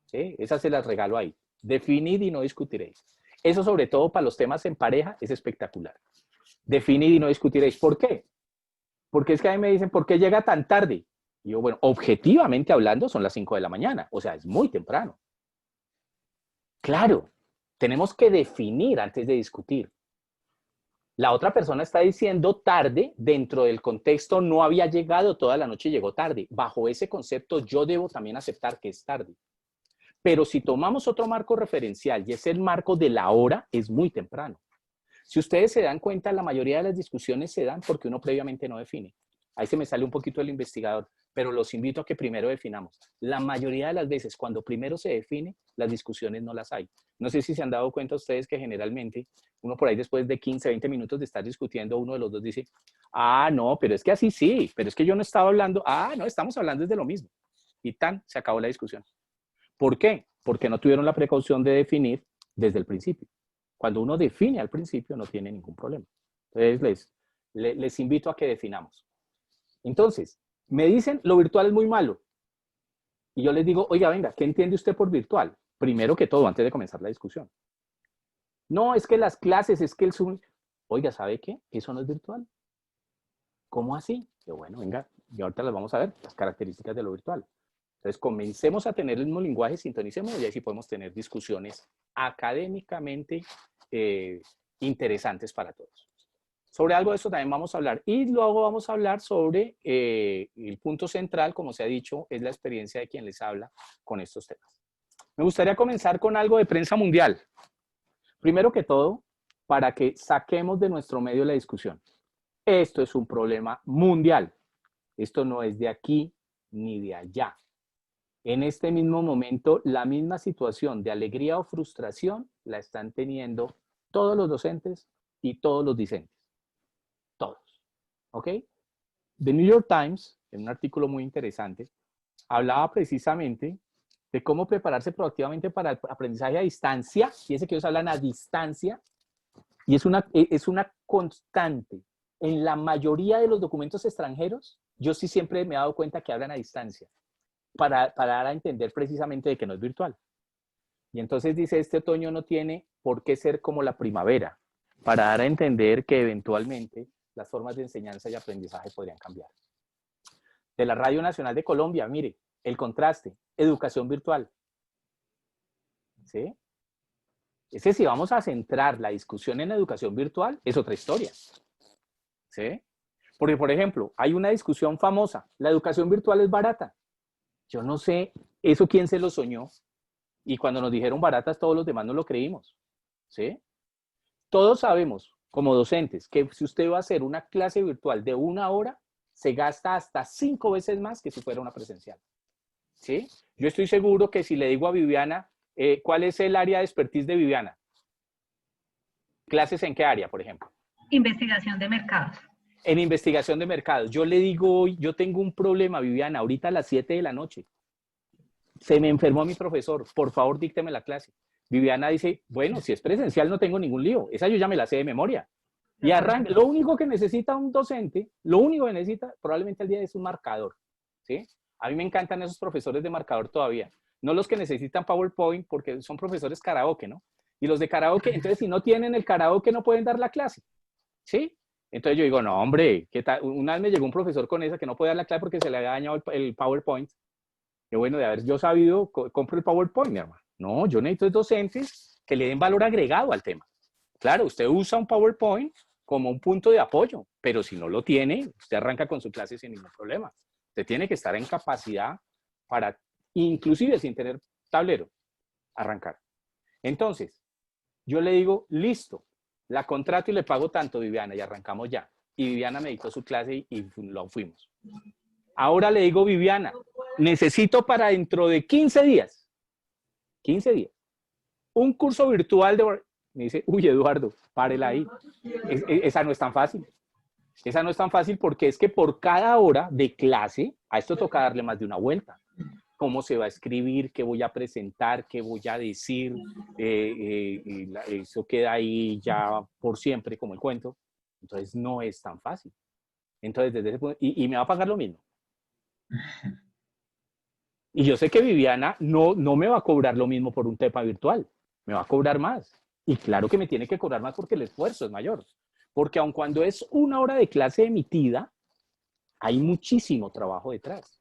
¿Sí? Esa se las regalo ahí. Definid y no discutiréis. Eso sobre todo para los temas en pareja es espectacular. Definid y no discutiréis. ¿Por qué? Porque es que a mí me dicen, ¿por qué llega tan tarde? Y yo, bueno, objetivamente hablando son las 5 de la mañana, o sea, es muy temprano. Claro. Tenemos que definir antes de discutir. La otra persona está diciendo tarde, dentro del contexto no había llegado toda la noche y llegó tarde. Bajo ese concepto yo debo también aceptar que es tarde. Pero si tomamos otro marco referencial y es el marco de la hora, es muy temprano. Si ustedes se dan cuenta, la mayoría de las discusiones se dan porque uno previamente no define. Ahí se me sale un poquito el investigador, pero los invito a que primero definamos. La mayoría de las veces, cuando primero se define, las discusiones no las hay. No sé si se han dado cuenta ustedes que generalmente uno por ahí después de 15, 20 minutos de estar discutiendo, uno de los dos dice, ah, no, pero es que así sí, pero es que yo no estaba hablando, ah, no, estamos hablando de lo mismo. Y tan, se acabó la discusión. ¿Por qué? Porque no tuvieron la precaución de definir desde el principio. Cuando uno define al principio no tiene ningún problema. Entonces les invito a que definamos. Entonces, me dicen, lo virtual es muy malo. Y yo les digo, oiga, venga, ¿qué entiende usted por virtual? Primero que todo, antes de comenzar la discusión. No, es que las clases, es que el Zoom... Oiga, ¿sabe qué? Eso no es virtual. ¿Cómo así? Yo, bueno, venga, y ahorita las vamos a ver, las características de lo virtual. Entonces, comencemos a tener el mismo lenguaje, sintonicemos y ahí sí podemos tener discusiones académicamente interesantes para todos. Sobre algo de eso también vamos a hablar. Y luego vamos a hablar sobre el punto central, como se ha dicho, es la experiencia de quien les habla con estos temas. Me gustaría comenzar con algo de prensa mundial. Primero que todo, para que saquemos de nuestro medio la discusión. Esto es un problema mundial. Esto no es de aquí ni de allá. En este mismo momento, la misma situación de alegría o frustración la están teniendo todos los docentes y todos los discentes. Todos. ¿Ok? The New York Times, en un artículo muy interesante, hablaba precisamente de cómo prepararse proactivamente para el aprendizaje a distancia. Fíjense que ellos hablan a distancia y es una constante. En la mayoría de los documentos extranjeros, yo sí siempre me he dado cuenta que hablan a distancia para dar a entender precisamente de que no es virtual. Y entonces dice, este otoño no tiene por qué ser como la primavera, para dar a entender que eventualmente las formas de enseñanza y aprendizaje podrían cambiar. De la Radio Nacional de Colombia, mire, el contraste, educación virtual. ¿Sí? Ese, si vamos a centrar la discusión en la educación virtual, es otra historia. ¿Sí? Porque, por ejemplo, hay una discusión famosa, la educación virtual es barata. Yo no sé, eso quién se lo soñó. Y cuando nos dijeron baratas, todos los demás no lo creímos. ¿Sí? Todos sabemos, como docentes, que si usted va a hacer una clase virtual de 1 hora, se gasta hasta 5 veces más que si fuera una presencial. ¿Sí? Yo estoy seguro que si le digo a Viviana, ¿cuál es el área de expertise de Viviana? ¿Clases en qué área, por ejemplo? Investigación de mercados. En investigación de mercados. Yo le digo, yo tengo un problema, Viviana, ahorita a las 7 de la noche. Se me enfermó mi profesor, por favor, dícteme la clase. Viviana dice, bueno, si es presencial no tengo ningún lío, esa yo ya me la sé de memoria. Y arranca, lo único que necesita un docente, lo único que necesita probablemente al día es un marcador, ¿sí? A mí me encantan esos profesores de marcador todavía, no los que necesitan PowerPoint porque son profesores karaoke, ¿no? Y los de karaoke, entonces si no tienen el karaoke no pueden dar la clase, ¿sí? Entonces yo digo, no, hombre, ¿qué tal? Una vez me llegó un profesor con esa que no podía dar la clase porque se le había dañado el PowerPoint. Que bueno, de haber yo sabido, compro el PowerPoint, mi hermano. No, yo necesito docentes que le den valor agregado al tema. Claro, usted usa un PowerPoint como un punto de apoyo, pero si no lo tiene, usted arranca con su clase sin ningún problema. Usted tiene que estar en capacidad para, inclusive sin tener tablero, arrancar. Entonces, yo le digo, listo, la contrato y le pago tanto, Viviana, y arrancamos ya. Y Viviana me dictó su clase y lo fuimos. Ahora le digo, Viviana, necesito para dentro de 15 días, un curso virtual de... Me dice, uy, Eduardo, párela ahí. Esa no es tan fácil. Esa no es tan fácil porque es que por cada hora de clase, a esto toca darle más de una vuelta. Cómo se va a escribir, qué voy a presentar, qué voy a decir. Eso queda ahí ya por siempre como el cuento. Entonces no es tan fácil. Entonces, desde ese punto, y me va a pagar lo mismo. Y yo sé que Viviana no me va a cobrar lo mismo por un tema virtual, me va a cobrar más. Y claro que me tiene que cobrar más porque el esfuerzo es mayor. Porque aun cuando es 1 hora de clase emitida, hay muchísimo trabajo detrás.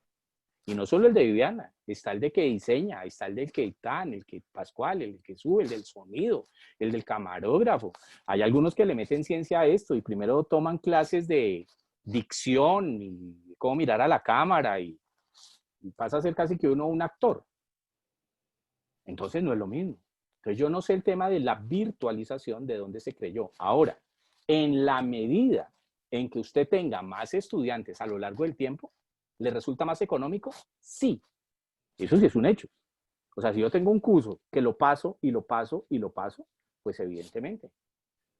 Y no solo el de Viviana, está el de que diseña, está el del que tan, el que Pascual, el que sube, el del sonido, el del camarógrafo. Hay algunos que le meten ciencia a esto y primero toman clases de dicción y cómo mirar a la cámara y pasa a ser casi que uno un actor. Entonces no es lo mismo. Entonces yo no sé el tema de la virtualización de dónde se creyó. Ahora, en la medida en que usted tenga más estudiantes a lo largo del tiempo, ¿le resulta más económico? Sí. Eso sí es un hecho. O sea, si yo tengo un curso que lo paso y lo paso y lo paso, pues evidentemente.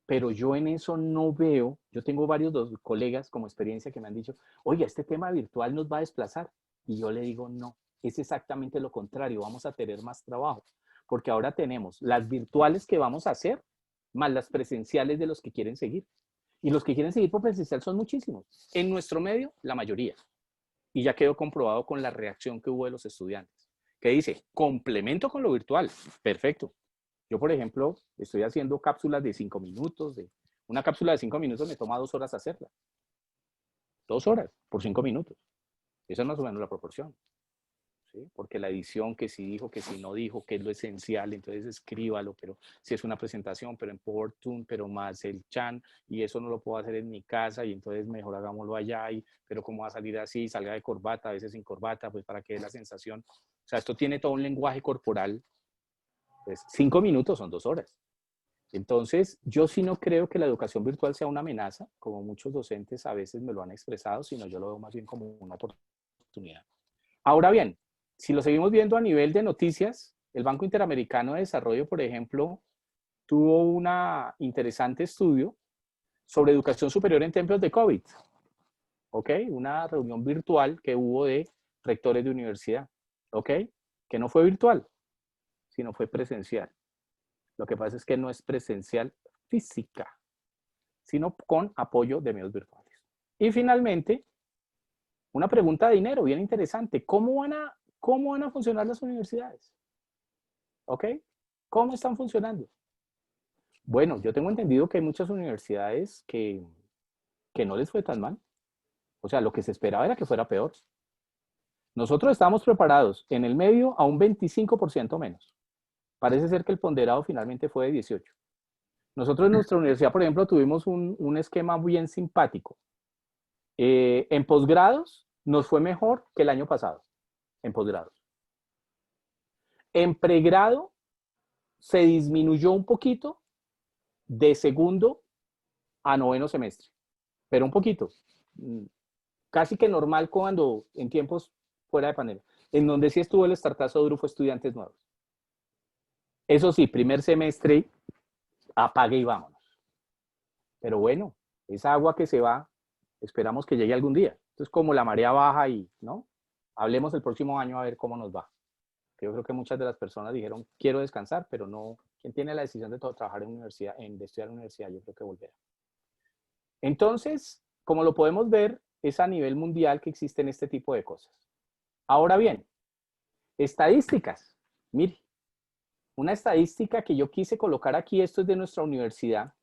Pero yo en eso no veo, yo tengo varios colegas como experiencia que me han dicho, oye, este tema virtual nos va a desplazar. Y yo le digo, no, es exactamente lo contrario, vamos a tener más trabajo. Porque ahora tenemos las virtuales que vamos a hacer, más las presenciales de los que quieren seguir. Y los que quieren seguir por presencial son muchísimos. En nuestro medio, la mayoría. Y ya quedó comprobado con la reacción que hubo de los estudiantes. Que dice, complemento con lo virtual. Perfecto. Yo, por ejemplo, estoy haciendo cápsulas de 5 minutos. Una cápsula de 5 minutos me toma 2 horas hacerla. 2 horas por 5 minutos. Esa es más o menos la proporción. ¿sí? Porque la edición, que si dijo, que si no dijo, que es lo esencial, entonces escríbalo, pero si es una presentación, pero en PowerToon, pero más el chan, y eso no lo puedo hacer en mi casa, y entonces mejor hagámoslo allá, pero cómo va a salir así, salga de corbata, a veces sin corbata, pues para que dé la sensación. O sea, esto tiene todo un lenguaje corporal, pues 5 minutos son 2 horas. Entonces, yo sí no creo que la educación virtual sea una amenaza, como muchos docentes a veces me lo han expresado, sino yo lo veo más bien como una oportunidad. Ahora bien, si lo seguimos viendo a nivel de noticias, el Banco Interamericano de Desarrollo, por ejemplo, tuvo un interesante estudio sobre educación superior en tiempos de COVID. ¿Ok? Una reunión virtual que hubo de rectores de universidad. ¿Ok? Que no fue virtual, sino fue presencial. Lo que pasa es que no es presencial física, sino con apoyo de medios virtuales. Y finalmente, una pregunta de dinero bien interesante. ¿Cómo van a funcionar las universidades? ¿Ok? ¿Cómo están funcionando? Bueno, yo tengo entendido que hay muchas universidades que no les fue tan mal. O sea, lo que se esperaba era que fuera peor. Nosotros estábamos preparados en el medio a un 25% menos. Parece ser que el ponderado finalmente fue de 18. Nosotros en nuestra universidad, por ejemplo, tuvimos un esquema bien simpático. En posgrados nos fue mejor que el año pasado, en posgrados. En pregrado se disminuyó un poquito de segundo a noveno semestre, pero un poquito. Casi que normal cuando en tiempos fuera de pandemia. En donde sí estuvo el estartazo duro fue estudiantes nuevos. Eso sí, primer semestre, apague y vámonos. Pero bueno, esa agua que se va, esperamos que llegue algún día. Entonces, como la marea baja y, ¿no? Hablemos el próximo año a ver cómo nos va. Yo creo que muchas de las personas dijeron, quiero descansar, pero no, ¿quién tiene la decisión de trabajar en universidad, de estudiar en universidad? Yo creo que volverá. Entonces, como lo podemos ver, es a nivel mundial que existen este tipo de cosas. Ahora bien, estadísticas. Mire, una estadística que yo quise colocar aquí, esto es de nuestra universidad,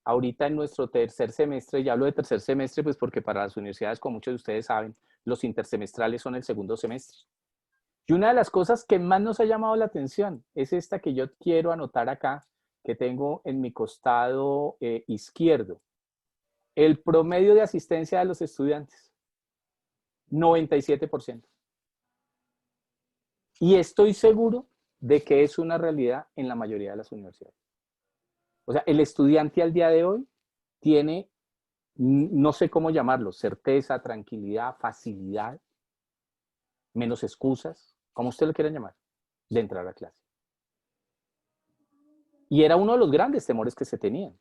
ahorita en nuestro tercer semestre, ya hablo de tercer semestre, pues porque para las universidades, como muchos de ustedes saben, los intersemestrales son el segundo semestre. Y una de las cosas que más nos ha llamado la atención es esta que yo quiero anotar acá, que tengo en mi costado izquierdo. El promedio de asistencia de los estudiantes, 97%. Y estoy seguro de que es una realidad en la mayoría de las universidades. O sea, el estudiante al día de hoy tiene, no sé cómo llamarlo, certeza, tranquilidad, facilidad, menos excusas, como usted lo quiera llamar, de entrar a clase. Y era uno de los grandes temores que se tenían,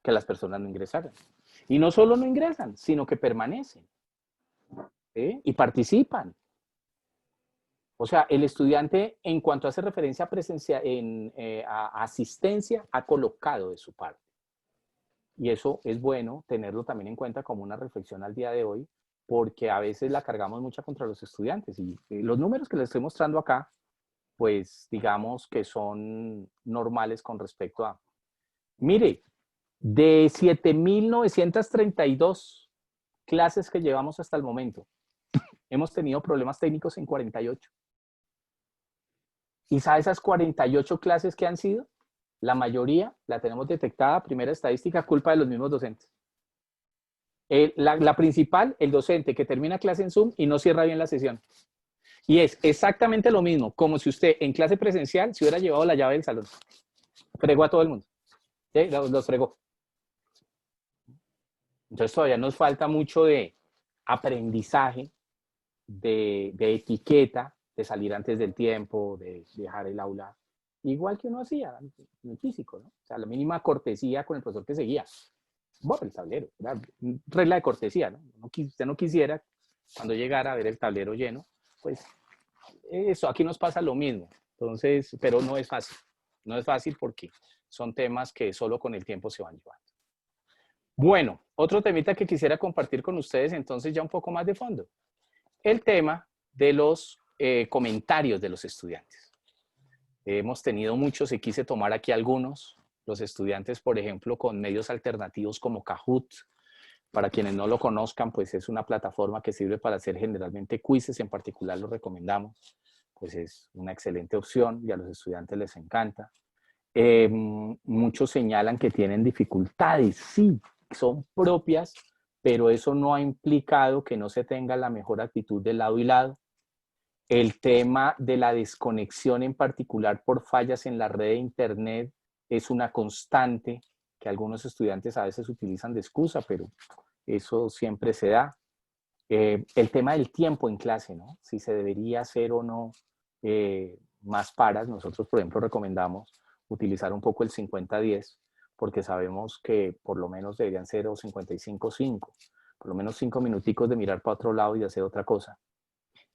que las personas no ingresaran. Y no solo no ingresan, sino que permanecen, y participan. O sea, el estudiante, en cuanto hace referencia a asistencia, ha colocado de su parte. Y eso es bueno tenerlo también en cuenta como una reflexión al día de hoy, porque a veces la cargamos mucho contra los estudiantes. Y los números que les estoy mostrando acá, pues digamos que son normales con respecto a... Mire, de 7.932 clases que llevamos hasta el momento, hemos tenido problemas técnicos en 48. ¿Y sabe esas 48 clases que han sido? La mayoría la tenemos detectada, primera estadística, culpa de los mismos docentes. La principal, el docente que termina clase en Zoom y no cierra bien la sesión. Y es exactamente lo mismo, como si usted en clase presencial se hubiera llevado la llave del salón. Fregó a todo el mundo. ¿Sí? Los fregó. Entonces todavía nos falta mucho de aprendizaje, de etiqueta, de salir antes del tiempo, de dejar el aula, igual que uno hacía en el físico, ¿no? O sea, la mínima cortesía con el profesor que seguía. Borra el tablero, ¿verdad? Regla de cortesía, ¿no? Usted no quisiera, cuando llegara a ver el tablero lleno, pues eso, aquí nos pasa lo mismo. Entonces, pero no es fácil. No es fácil porque son temas que solo con el tiempo se van llevando. Bueno, otro temita que quisiera compartir con ustedes, entonces ya un poco más de fondo. El tema de los comentarios de los estudiantes. Hemos tenido muchos y quise tomar aquí algunos. Los estudiantes, por ejemplo, con medios alternativos como Kahoot. Para quienes no lo conozcan, pues es una plataforma que sirve para hacer generalmente quizzes, en particular lo recomendamos. pues es una excelente opción y a los estudiantes les encanta. Muchos señalan que tienen dificultades, sí, son propias, pero eso no ha implicado que no se tenga la mejor actitud de lado y lado. El tema de la desconexión en particular por fallas en la red de internet es una constante que algunos estudiantes a veces utilizan de excusa, pero eso siempre se da. El tema del tiempo en clase, ¿no? Si se debería hacer o no más paras. Nosotros, por ejemplo, recomendamos utilizar un poco el 50-10, porque sabemos que por lo menos deberían ser 55-5, por lo menos 5 minuticos de mirar para otro lado y de hacer otra cosa.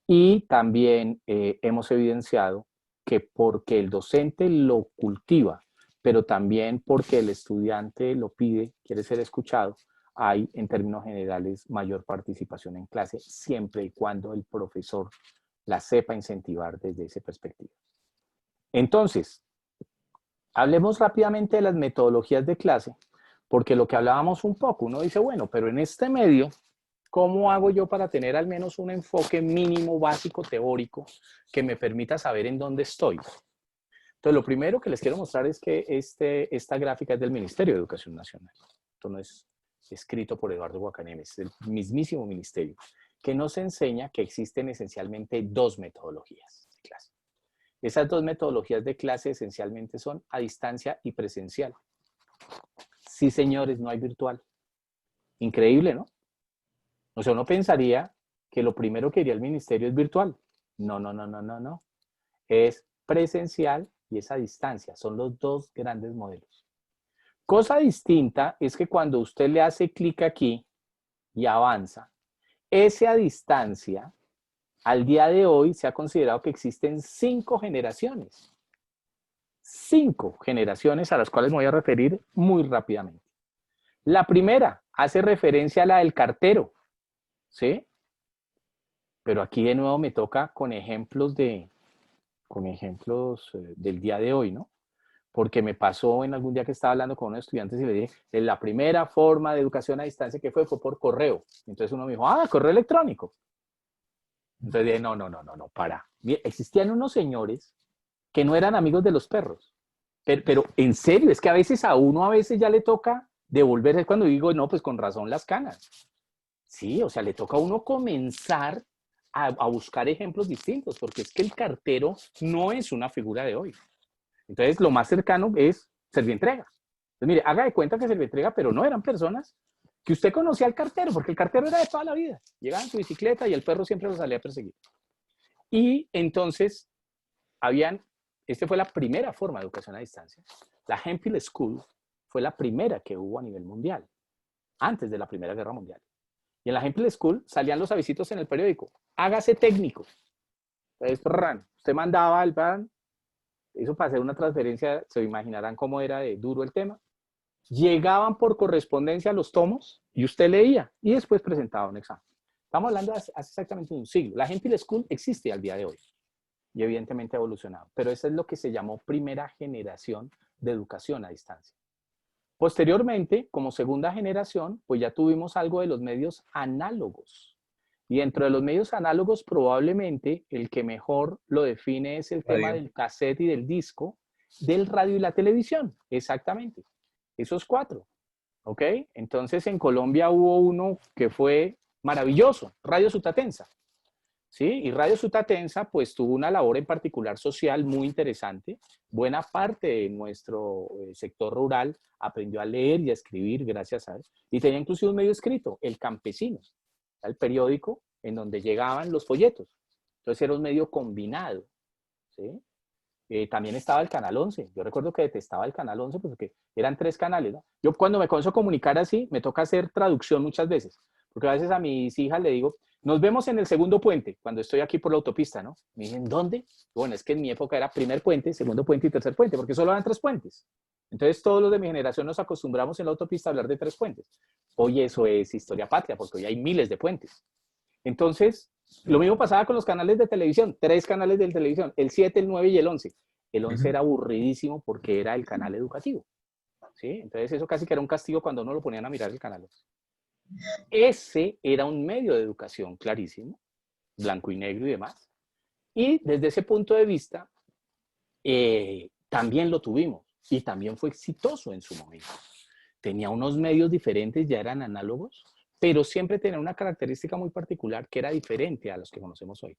Y también hemos evidenciado que porque el docente lo cultiva, pero también porque el estudiante lo pide, quiere ser escuchado, hay en términos generales mayor participación en clase, siempre y cuando el profesor la sepa incentivar desde esa perspectiva. Entonces, hablemos rápidamente de las metodologías de clase, porque lo que hablábamos un poco, uno dice, bueno, pero en este medio, ¿cómo hago yo para tener al menos un enfoque mínimo, básico, teórico, que me permita saber en dónde estoy? Entonces, lo primero que les quiero mostrar es que esta gráfica es del Ministerio de Educación Nacional. Esto no es escrito por Eduardo Guacaneme, es el mismísimo ministerio, que nos enseña que existen esencialmente dos metodologías de clase. Esas dos metodologías de clase esencialmente son a distancia y presencial. Sí, señores, no hay virtual. Increíble, ¿no? O sea, uno pensaría que lo primero que iría el ministerio es virtual. No, no, no, no, no, no. Es presencial y es a distancia. Son los dos grandes modelos. Cosa distinta es que cuando usted le hace clic aquí y avanza, ese a distancia, al día de hoy se ha considerado que existen 5 generaciones. 5 generaciones a las cuales me voy a referir muy rápidamente. La primera hace referencia a la del cartero, ¿sí? Pero aquí de nuevo me toca con ejemplos del día de hoy, ¿no? Porque me pasó en algún día que estaba hablando con unos estudiantes y le dije, la primera forma de educación a distancia que fue por correo. Entonces uno me dijo, correo electrónico. Entonces dije, no, para. Existían unos señores que no eran amigos de los perros. Pero en serio, es que a uno a veces ya le toca devolver, cuando digo, no, pues con razón las canas. Sí, o sea, le toca a uno comenzar a buscar ejemplos distintos, porque es que el cartero no es una figura de hoy. Entonces, lo más cercano es Servientrega. Entonces, mire, haga de cuenta que Servientrega, pero no eran personas que usted conocía al cartero, porque el cartero era de toda la vida. Llegaba en su bicicleta y el perro siempre lo salía a perseguir. Y entonces, esta fue la primera forma de educación a distancia. La Hemphill School fue la primera que hubo a nivel mundial, antes de la Primera Guerra Mundial. Y en la Hemphill School salían los avisitos en el periódico. Hágase técnico. Entonces, usted mandaba el plan. Eso para hacer una transferencia, se imaginarán cómo era de duro el tema. Llegaban por correspondencia los tomos y usted leía y después presentaba un examen. Estamos hablando de hace exactamente un siglo. La Hemphill School existe al día de hoy y evidentemente ha evolucionado, pero eso es lo que se llamó primera generación de educación a distancia. Posteriormente, como segunda generación, pues ya tuvimos algo de los medios análogos. Y dentro de los medios análogos, probablemente el que mejor lo define es el tema del cassette y del disco, del radio y la televisión. Exactamente. Esos 4. ¿Ok? Entonces, en Colombia hubo uno que fue maravilloso, Radio Sutatensa. ¿Sí? Y Radio Sutatensa, pues, tuvo una labor en particular social muy interesante. Buena parte de nuestro sector rural aprendió a leer y a escribir gracias a eso. Y tenía inclusive un medio escrito, El Campesino. El periódico en donde llegaban los folletos. Entonces era un medio combinado. ¿Sí? También estaba el Canal 11. Yo recuerdo que detestaba el Canal 11 porque eran 3 canales, ¿no? Yo cuando me comienzo a comunicar así, me toca hacer traducción muchas veces. Porque a veces a mis hijas le digo, nos vemos en el segundo puente, cuando estoy aquí por la autopista, ¿no? Me dicen, ¿dónde? Bueno, es que en mi época era primer puente, segundo puente y tercer puente, porque solo eran 3 puentes. Entonces todos los de mi generación nos acostumbramos en la autopista a hablar de 3 puentes. Hoy eso es historia patria, porque hoy hay miles de puentes. Entonces, lo mismo pasaba con los canales de televisión, 3 canales de televisión, el 7, el 9 y el 11. El 11 era aburridísimo porque era el canal educativo. ¿Sí? Entonces eso casi que era un castigo cuando uno lo ponían a mirar el canal 11. Ese era un medio de educación clarísimo, blanco y negro y demás. Y desde ese punto de vista, también lo tuvimos y también fue exitoso en su momento. Tenía unos medios diferentes, ya eran análogos, pero siempre tenía una característica muy particular que era diferente a los que conocemos hoy.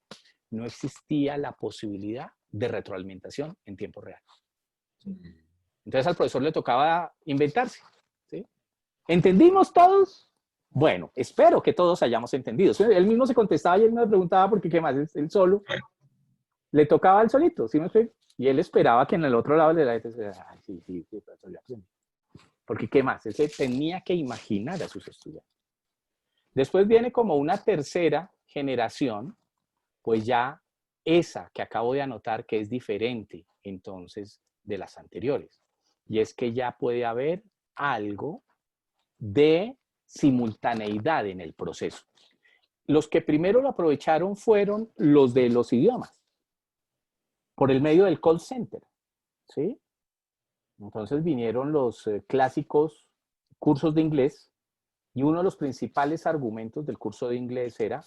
No existía la posibilidad de retroalimentación en tiempo real. Entonces al profesor le tocaba inventarse. ¿Sí? ¿Entendimos todos? Bueno, espero que todos hayamos entendido. Él mismo se contestaba y él me preguntaba porque qué más, él solo. Le tocaba al solito, ¿sí me explico? Y él esperaba que en el otro lado de la gente se ay, sí, profesor, ya aprendí. Porque qué más, él se tenía que imaginar a sus estudiantes. Después viene como una tercera generación, pues ya esa que acabo de anotar que es diferente entonces de las anteriores. Y es que ya puede haber algo de simultaneidad en el proceso. Los que primero lo aprovecharon fueron los de los idiomas, por el medio del call center, ¿sí? Entonces vinieron los clásicos cursos de inglés y uno de los principales argumentos del curso de inglés era,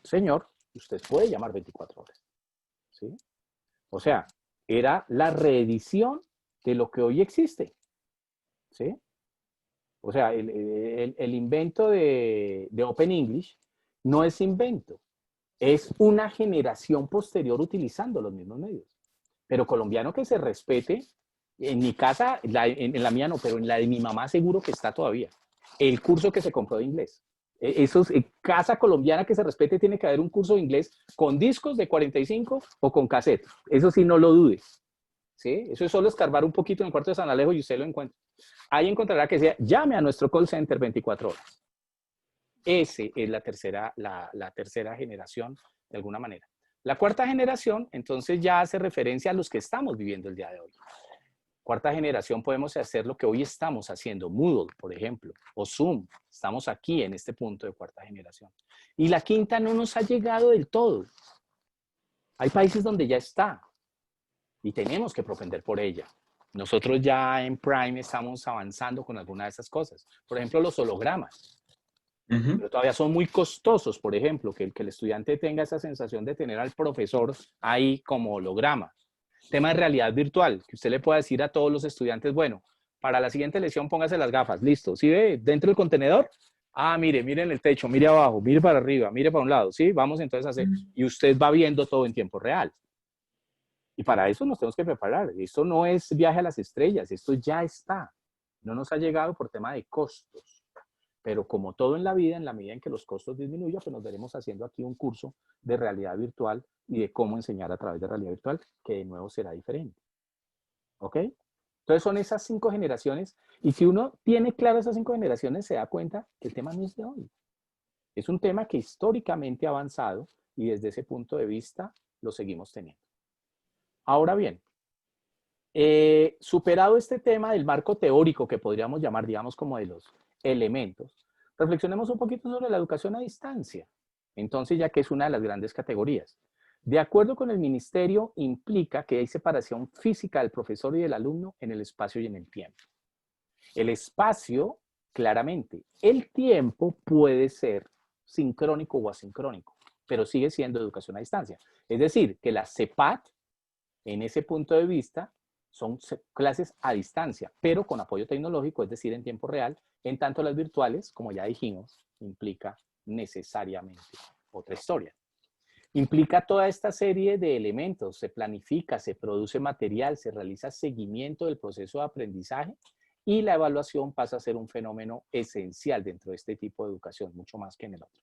señor, usted puede llamar 24 horas, ¿sí? O sea, era la reedición de lo que hoy existe, ¿sí? O sea, el invento de Open English no es invento, es una generación posterior utilizando los mismos medios. Pero colombiano que se respete, en mi casa, en la mía no, pero en la de mi mamá seguro que está todavía. El curso que se compró de inglés. Eso es, casa colombiana que se respete tiene que haber un curso de inglés con discos de 45 o con cassette. Eso sí, no lo dudes. ¿Sí? Eso es solo escarbar un poquito en el cuarto de San Alejo y usted lo encuentra. Ahí encontrará que sea, llame a nuestro call center 24 horas. Ese es la tercera generación, de alguna manera. La cuarta generación, entonces, ya hace referencia a los que estamos viviendo el día de hoy. Cuarta generación podemos hacer lo que hoy estamos haciendo, Moodle, por ejemplo, o Zoom. Estamos aquí en este punto de cuarta generación. Y la quinta no nos ha llegado del todo. Hay países donde ya está y tenemos que propender por ella. Nosotros ya en Prime estamos avanzando con alguna de esas cosas. Por ejemplo, los hologramas. Pero todavía son muy costosos, por ejemplo, que el estudiante tenga esa sensación de tener al profesor ahí como holograma. Tema de realidad virtual, que usted le pueda decir a todos los estudiantes, bueno, para la siguiente lección póngase las gafas, listo. ¿Sí ve? Dentro del contenedor, mire en el techo, mire abajo, mire para arriba, mire para un lado, ¿sí? Vamos entonces a hacer, y usted va viendo todo en tiempo real. Y para eso nos tenemos que preparar. Esto no es viaje a las estrellas, esto ya está. No nos ha llegado por tema de costos. Pero como todo en la vida, en la medida en que los costos disminuyan, pues nos veremos haciendo aquí un curso de realidad virtual y de cómo enseñar a través de realidad virtual, que de nuevo será diferente. ¿Ok? Entonces son esas 5 generaciones y si uno tiene claro esas 5 generaciones, se da cuenta que el tema no es de hoy. Es un tema que históricamente ha avanzado y desde ese punto de vista lo seguimos teniendo. Ahora bien, superado este tema del marco teórico que podríamos llamar, digamos, como de los elementos, reflexionemos un poquito sobre la educación a distancia. Entonces, ya que es una de las grandes categorías. De acuerdo con el ministerio, implica que hay separación física del profesor y del alumno en el espacio y en el tiempo. El espacio, claramente. El tiempo puede ser sincrónico o asincrónico, pero sigue siendo educación a distancia. Es decir, que la CEPAT, en ese punto de vista, son clases a distancia, pero con apoyo tecnológico, es decir, en tiempo real, en tanto las virtuales, como ya dijimos, implica necesariamente otra historia. Implica toda esta serie de elementos, se planifica, se produce material, se realiza seguimiento del proceso de aprendizaje y la evaluación pasa a ser un fenómeno esencial dentro de este tipo de educación, mucho más que en el otro.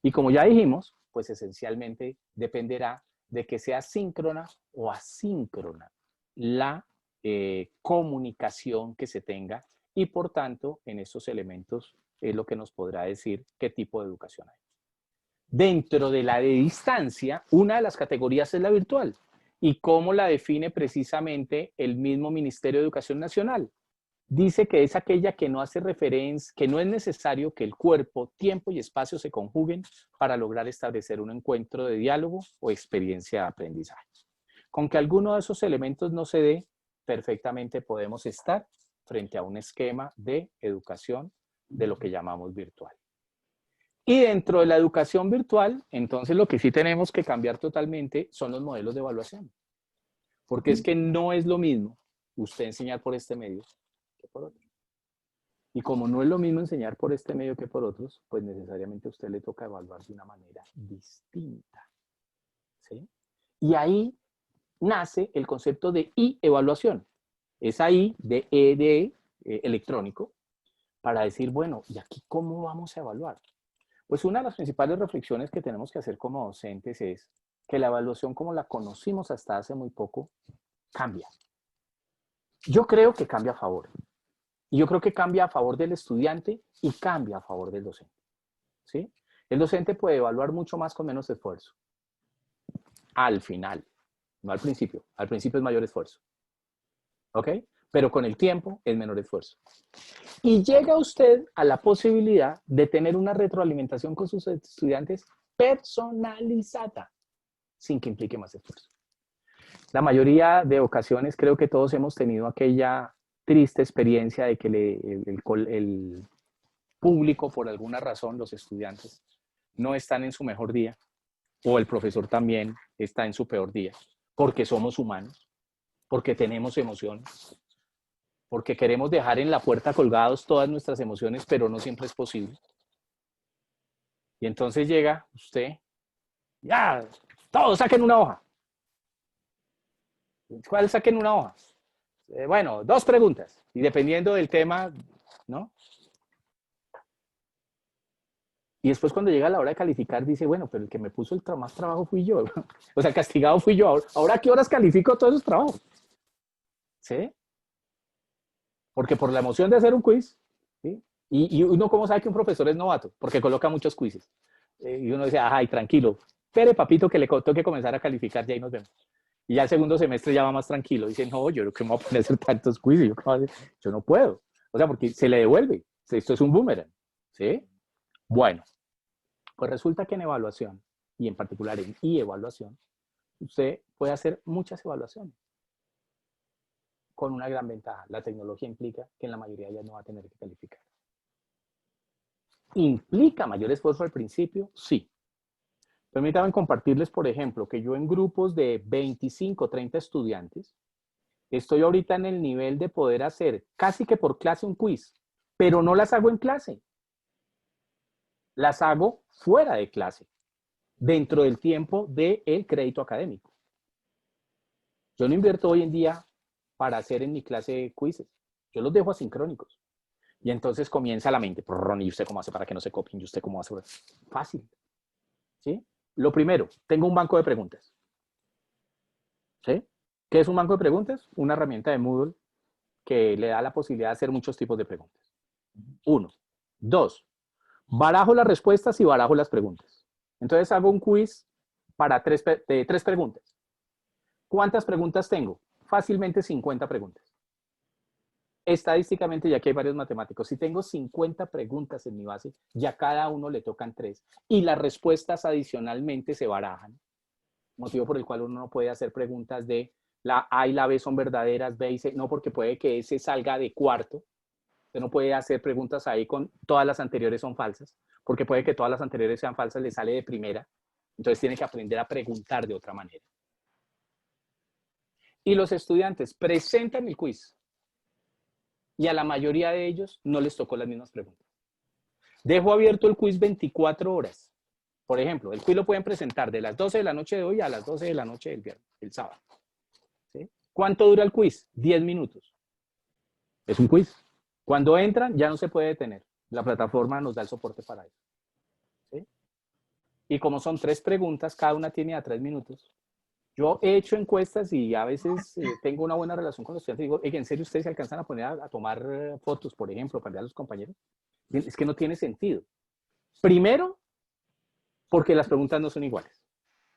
Y como ya dijimos, pues esencialmente dependerá de que sea síncrona o asíncrona la comunicación que se tenga y por tanto en estos elementos es lo que nos podrá decir qué tipo de educación hay. Dentro de la de distancia, una de las categorías es la virtual. ¿Y cómo la define precisamente el mismo Ministerio de Educación Nacional? Dice que es aquella que no hace referencia, que no es necesario que el cuerpo, tiempo y espacio se conjuguen para lograr establecer un encuentro de diálogo o experiencia de aprendizaje. Con que alguno de esos elementos no se dé, perfectamente podemos estar frente a un esquema de educación de lo que llamamos virtual. Y dentro de la educación virtual, entonces lo que sí tenemos que cambiar totalmente son los modelos de evaluación. Porque es que no es lo mismo usted enseñar por este medio que por otro. Y como no es lo mismo enseñar por este medio que por otros, pues necesariamente a usted le toca evaluar de una manera distinta. ¿Sí? Y ahí nace el concepto de I-evaluación. Es ahí de E de electrónico, para decir, bueno, ¿y aquí cómo vamos a evaluar? Pues una de las principales reflexiones que tenemos que hacer como docentes es que la evaluación como la conocimos hasta hace muy poco cambia. Yo creo que cambia a favor. Y yo creo que cambia a favor del estudiante y cambia a favor del docente. ¿Sí? El docente puede evaluar mucho más con menos esfuerzo. Al final, no al principio. Al principio es mayor esfuerzo. ¿Ok? Pero con el tiempo es menor esfuerzo. Y llega usted a la posibilidad de tener una retroalimentación con sus estudiantes personalizada, sin que implique más esfuerzo. La mayoría de ocasiones creo que todos hemos tenido aquella triste experiencia de que el público, por alguna razón, los estudiantes, no están en su mejor día, o el profesor también está en su peor día, porque somos humanos, porque tenemos emociones, porque queremos dejar en la puerta colgados todas nuestras emociones, pero no siempre es posible. Y entonces llega usted, ya, todos saquen una hoja. ¿Cuál saquen una hoja? Bueno, 2 preguntas, y dependiendo del tema, ¿no? Y después cuando llega la hora de calificar, dice, bueno, pero el que me puso el más trabajo fui yo. O sea, el castigado fui yo. ¿Ahora a qué horas califico todos esos trabajos? ¿Sí? Porque por la emoción de hacer un quiz, ¿sí? Y uno cómo sabe que un profesor es novato, porque coloca muchos quizzes. Y uno dice, ay, tranquilo, espere papito que le toque comenzar a calificar, ya ahí nos vemos. Y ya el segundo semestre ya va más tranquilo. Dice, no, yo creo que me voy a poner a hacer tantos quizzes, yo no puedo. O sea, porque se le devuelve. Esto es un boomerang. ¿Sí? Bueno, pues resulta que en evaluación, y en particular en i-evaluación, usted puede hacer muchas evaluaciones con una gran ventaja. La tecnología implica que en la mayoría ya no va a tener que calificar. ¿Implica mayor esfuerzo al principio? Sí. Permítanme compartirles, por ejemplo, que yo en grupos de 25, 30 estudiantes, estoy ahorita en el nivel de poder hacer casi que por clase un quiz, pero no las hago en clase. Las hago fuera de clase, dentro del tiempo del crédito académico. Yo no invierto hoy en día para hacer en mi clase quizzes. Yo los dejo asincrónicos. Y entonces comienza la mente. ¿Y usted cómo hace para que no se copien? ¿Y usted cómo hace? Fácil. ¿Sí? Lo primero, tengo un banco de preguntas. ¿Sí? ¿Qué es un banco de preguntas? Una herramienta de Moodle que le da la posibilidad de hacer muchos tipos de preguntas. 1. 2. Barajo las respuestas y barajo las preguntas. Entonces hago un quiz para 3 preguntas. ¿Cuántas preguntas tengo? Fácilmente 50 preguntas. Estadísticamente, ya que hay varios matemáticos, si tengo 50 preguntas en mi base, ya cada uno le tocan 3. Y las respuestas adicionalmente se barajan. Motivo por el cual uno no puede hacer preguntas de la A y la B son verdaderas, B y C, no, porque puede que ese salga de cuarto. Usted no puede hacer preguntas ahí con todas las anteriores son falsas, porque puede que todas las anteriores sean falsas, le sale de primera. Entonces tiene que aprender a preguntar de otra manera. Y los estudiantes presentan el quiz. Y a la mayoría de ellos no les tocó las mismas preguntas. Dejo abierto el quiz 24 horas. Por ejemplo, el quiz lo pueden presentar de las 12 de la noche de hoy a las 12 de la noche del viernes, el sábado. ¿Sí? ¿Cuánto dura el quiz? 10 minutos. Es un quiz. Cuando entran, ya no se puede detener. La plataforma nos da el soporte para eso. ¿Sí? Y como son 3 preguntas, cada una tiene a 3 minutos. Yo he hecho encuestas y a veces tengo una buena relación con los estudiantes. Digo, ¿en serio ustedes se alcanzan a poner a tomar fotos, por ejemplo, para ver a los compañeros? Es que no tiene sentido. Primero, porque las preguntas no son iguales.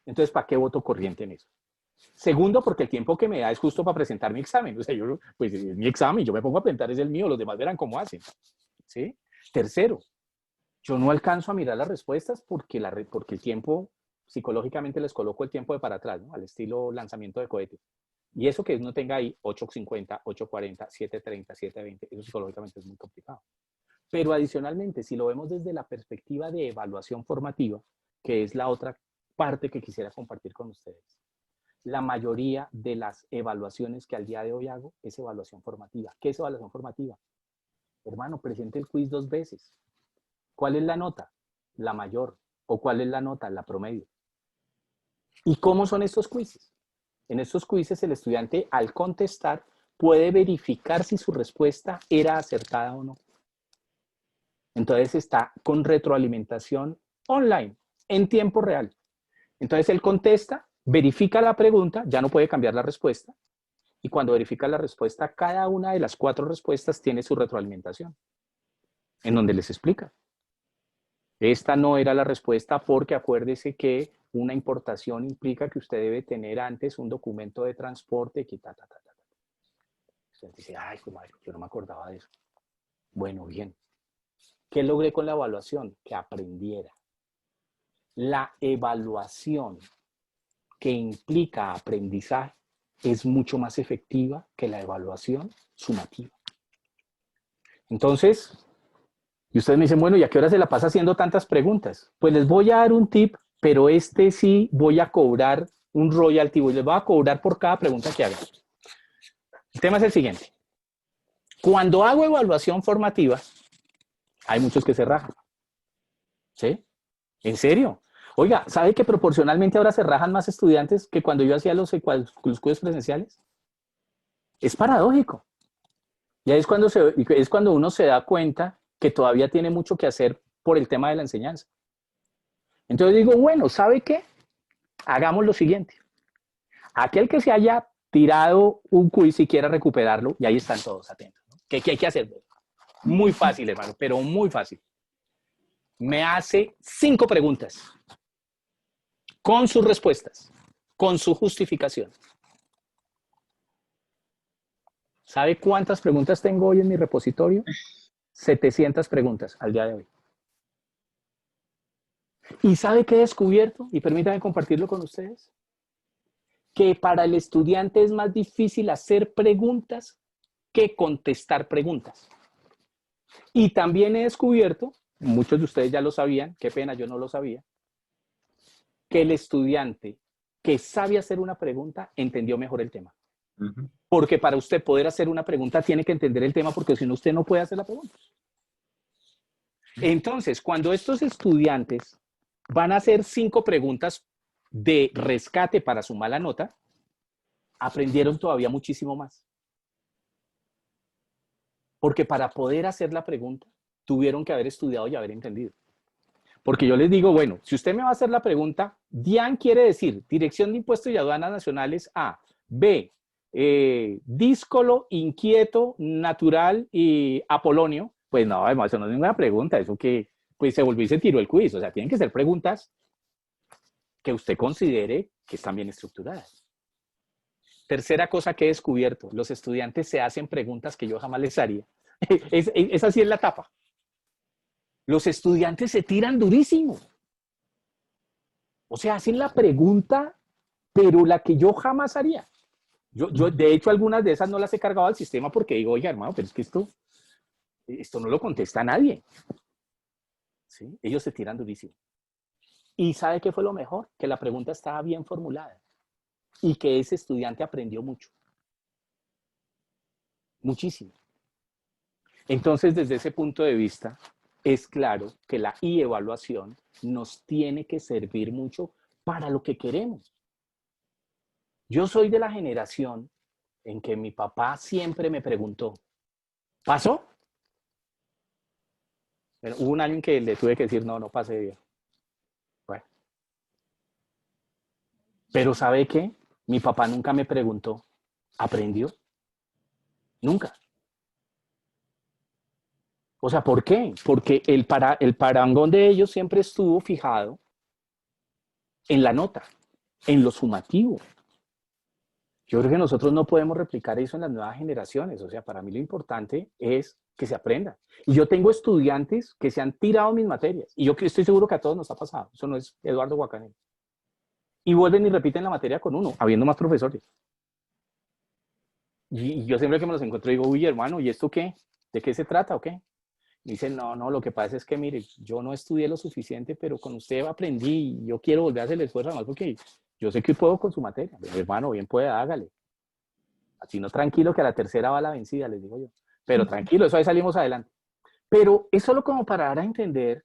Entonces, ¿para qué voto corriente en eso? Segundo, porque el tiempo que me da es justo para presentar mi examen. O sea, yo, pues es mi examen, yo me pongo a presentar, es el mío, los demás verán cómo hacen. ¿Sí? Tercero, yo no alcanzo a mirar las respuestas porque el tiempo, psicológicamente les coloco el tiempo de para atrás, ¿no? Al estilo lanzamiento de cohetes. Y eso que uno tenga ahí 8.50, 8.40, 7.30, 7.20, eso psicológicamente es muy complicado. Pero adicionalmente, si lo vemos desde la perspectiva de evaluación formativa, que es la otra parte que quisiera compartir con ustedes, la mayoría de las evaluaciones que al día de hoy hago es evaluación formativa. ¿Qué es evaluación formativa? Hermano, presente el quiz 2 veces. ¿Cuál es la nota? La mayor. ¿O cuál es la nota? La promedio. ¿Y cómo son estos quizzes? En estos quizzes el estudiante al contestar puede verificar si su respuesta era acertada o no. Entonces está con retroalimentación online, en tiempo real. Entonces él contesta, verifica la pregunta, ya no puede cambiar la respuesta, y cuando verifica la respuesta, cada una de las 4 respuestas tiene su retroalimentación, en donde les explica. Esta no era la respuesta porque acuérdese que una importación implica que usted debe tener antes un documento de transporte que Usted dice, ay, madre, yo no me acordaba de eso. Bueno, bien. ¿Qué logré con la evaluación? Que aprendiera. La evaluación que implica aprendizaje es mucho más efectiva que la evaluación sumativa. Entonces, y ustedes me dicen, bueno, ¿y a qué hora se la pasa haciendo tantas preguntas? Pues les voy a dar un tip, pero sí voy a cobrar un royalty, y les voy a cobrar por cada pregunta que hagan. El tema es el siguiente. Cuando hago evaluación formativa, hay muchos que se rajan. ¿Sí? ¿En serio? Oiga, ¿sabe que proporcionalmente ahora se rajan más estudiantes que cuando yo hacía los cursos presenciales? Es paradójico. Y ahí es cuando uno se da cuenta que todavía tiene mucho que hacer por el tema de la enseñanza. Entonces digo, bueno, ¿sabe qué? Hagamos lo siguiente. Aquel que se haya tirado un quiz y quiera recuperarlo, y ahí están todos atentos, ¿no? ¿Qué hay que hacer? Muy fácil, hermano, pero muy fácil. Me hace 5 preguntas con sus respuestas, con su justificación. ¿Sabe cuántas preguntas tengo hoy en mi repositorio? 700 preguntas al día de hoy. ¿Y sabe qué he descubierto? Y permítanme compartirlo con ustedes. Que para el estudiante es más difícil hacer preguntas que contestar preguntas. Y también he descubierto, muchos de ustedes ya lo sabían, qué pena, yo no lo sabía, que el estudiante que sabe hacer una pregunta entendió mejor el tema. Porque para usted poder hacer una pregunta tiene que entender el tema, porque si no usted no puede hacer la pregunta. Entonces, cuando estos estudiantes van a hacer 5 preguntas de rescate para su mala nota, aprendieron todavía muchísimo más. Porque para poder hacer la pregunta, tuvieron que haber estudiado y haber entendido. Porque yo les digo, bueno, si usted me va a hacer la pregunta, DIAN quiere decir Dirección de Impuestos y Aduanas Nacionales A, B, díscolo, inquieto, natural y apolonio, pues no, además, eso no es ninguna pregunta, eso que pues se volvió y se tiró el quiz. O sea, tienen que ser preguntas que usted considere que están bien estructuradas. Tercera cosa que he descubierto, los estudiantes se hacen preguntas que yo jamás les haría. Esa sí es la tapa. Los estudiantes se tiran durísimo. O sea, hacen la pregunta, pero la que yo jamás haría. Yo de hecho, algunas de esas no las he cargado al sistema porque digo, oiga, hermano, pero es que esto no lo contesta nadie. ¿Sí? Ellos se tiran durísimo. ¿Y sabe qué fue lo mejor? Que la pregunta estaba bien formulada y que ese estudiante aprendió mucho. Muchísimo. Entonces, desde ese punto de vista, es claro que la evaluación nos tiene que servir mucho para lo que queremos. Yo soy de la generación en que mi papá siempre me preguntó, ¿pasó? Pero hubo un año en que le tuve que decir, no pasé bien. Bueno. Pero ¿sabe qué? Mi papá nunca me preguntó, ¿aprendió? Nunca. O sea, ¿por qué? Porque el parangón de ellos siempre estuvo fijado en la nota, en lo sumativo. Yo creo que nosotros no podemos replicar eso en las nuevas generaciones. O sea, para mí lo importante es que se aprenda. Y yo tengo estudiantes que se han tirado mis materias. Y yo estoy seguro que a todos nos ha pasado. Eso no es Eduardo Guacanel. Y vuelven y repiten la materia con uno, habiendo más profesores. Y yo siempre que me los encuentro digo, uy, hermano, ¿y esto qué? ¿De qué se trata o qué? Me dicen, no, lo que pasa es que, mire, yo no estudié lo suficiente, pero con usted aprendí y yo quiero volver a hacer el esfuerzo más porque yo sé que puedo con su materia. Pero, hermano, bien puede, hágale. Así no, tranquilo, que a la tercera va la vencida, les digo yo. Pero tranquilo, eso ahí salimos adelante. Pero es solo como para dar a entender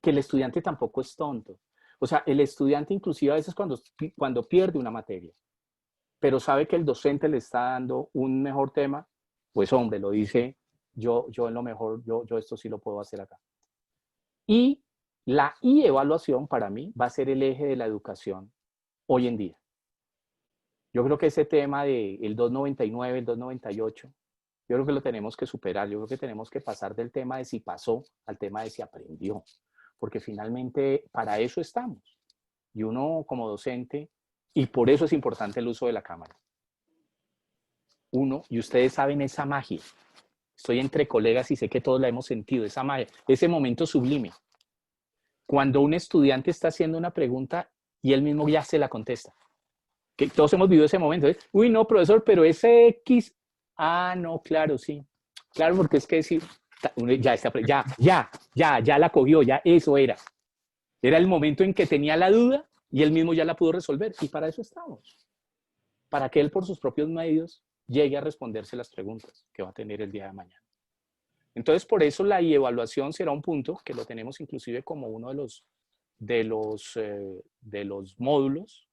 que el estudiante tampoco es tonto. O sea, el estudiante inclusive a veces cuando pierde una materia, pero sabe que el docente le está dando un mejor tema, pues hombre, lo dice, yo en lo mejor, yo esto sí lo puedo hacer acá. Y la evaluación para mí va a ser el eje de la educación hoy en día. Yo creo que ese tema del 299, el 298, yo creo que lo tenemos que superar. Yo creo que tenemos que pasar del tema de si pasó al tema de si aprendió. Porque finalmente para eso estamos. Y uno como docente, y por eso es importante el uso de la cámara. Uno, y ustedes saben esa magia. Estoy entre colegas y sé que todos la hemos sentido, esa magia, ese momento sublime. Cuando un estudiante está haciendo una pregunta y él mismo ya se la contesta. Que todos hemos vivido ese momento. ¿Eh? Uy, no, profesor, pero ese X... Ah, no, claro, sí. Claro, porque es que decir, ya la cogió, ya eso era. Era el momento en que tenía la duda y él mismo ya la pudo resolver. Y para eso estamos. Para que él por sus propios medios llegue a responderse las preguntas que va a tener el día de mañana. Entonces, por eso la evaluación será un punto que lo tenemos inclusive como uno de los módulos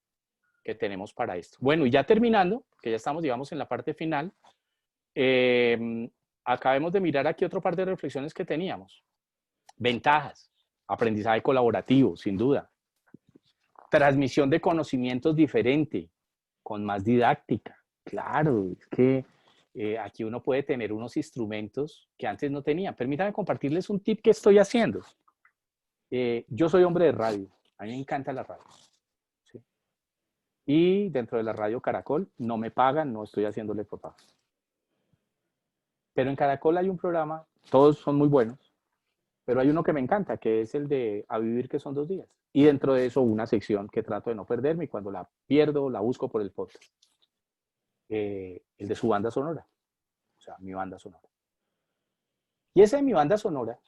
que tenemos para esto. Bueno, y ya terminando, que ya estamos, digamos, en la parte final, acabemos de mirar aquí otra parte de reflexiones que teníamos. Ventajas, aprendizaje colaborativo, sin duda. Transmisión de conocimientos diferente, con más didáctica. Claro, es que aquí uno puede tener unos instrumentos que antes no tenía. Permítanme compartirles un tip que estoy haciendo. Yo soy hombre de radio, a mí me encanta la radio. ¿Sí? Y dentro de la radio Caracol no me pagan, no estoy haciéndole propaganda. Pero en Caracol hay un programa, todos son muy buenos, pero hay uno que me encanta, que es el de A Vivir, que son 2 días. Y dentro de eso una sección que trato de no perderme y cuando la pierdo la busco por el podcast. El de su banda sonora, o sea, mi banda sonora. Y esa de mi banda sonora,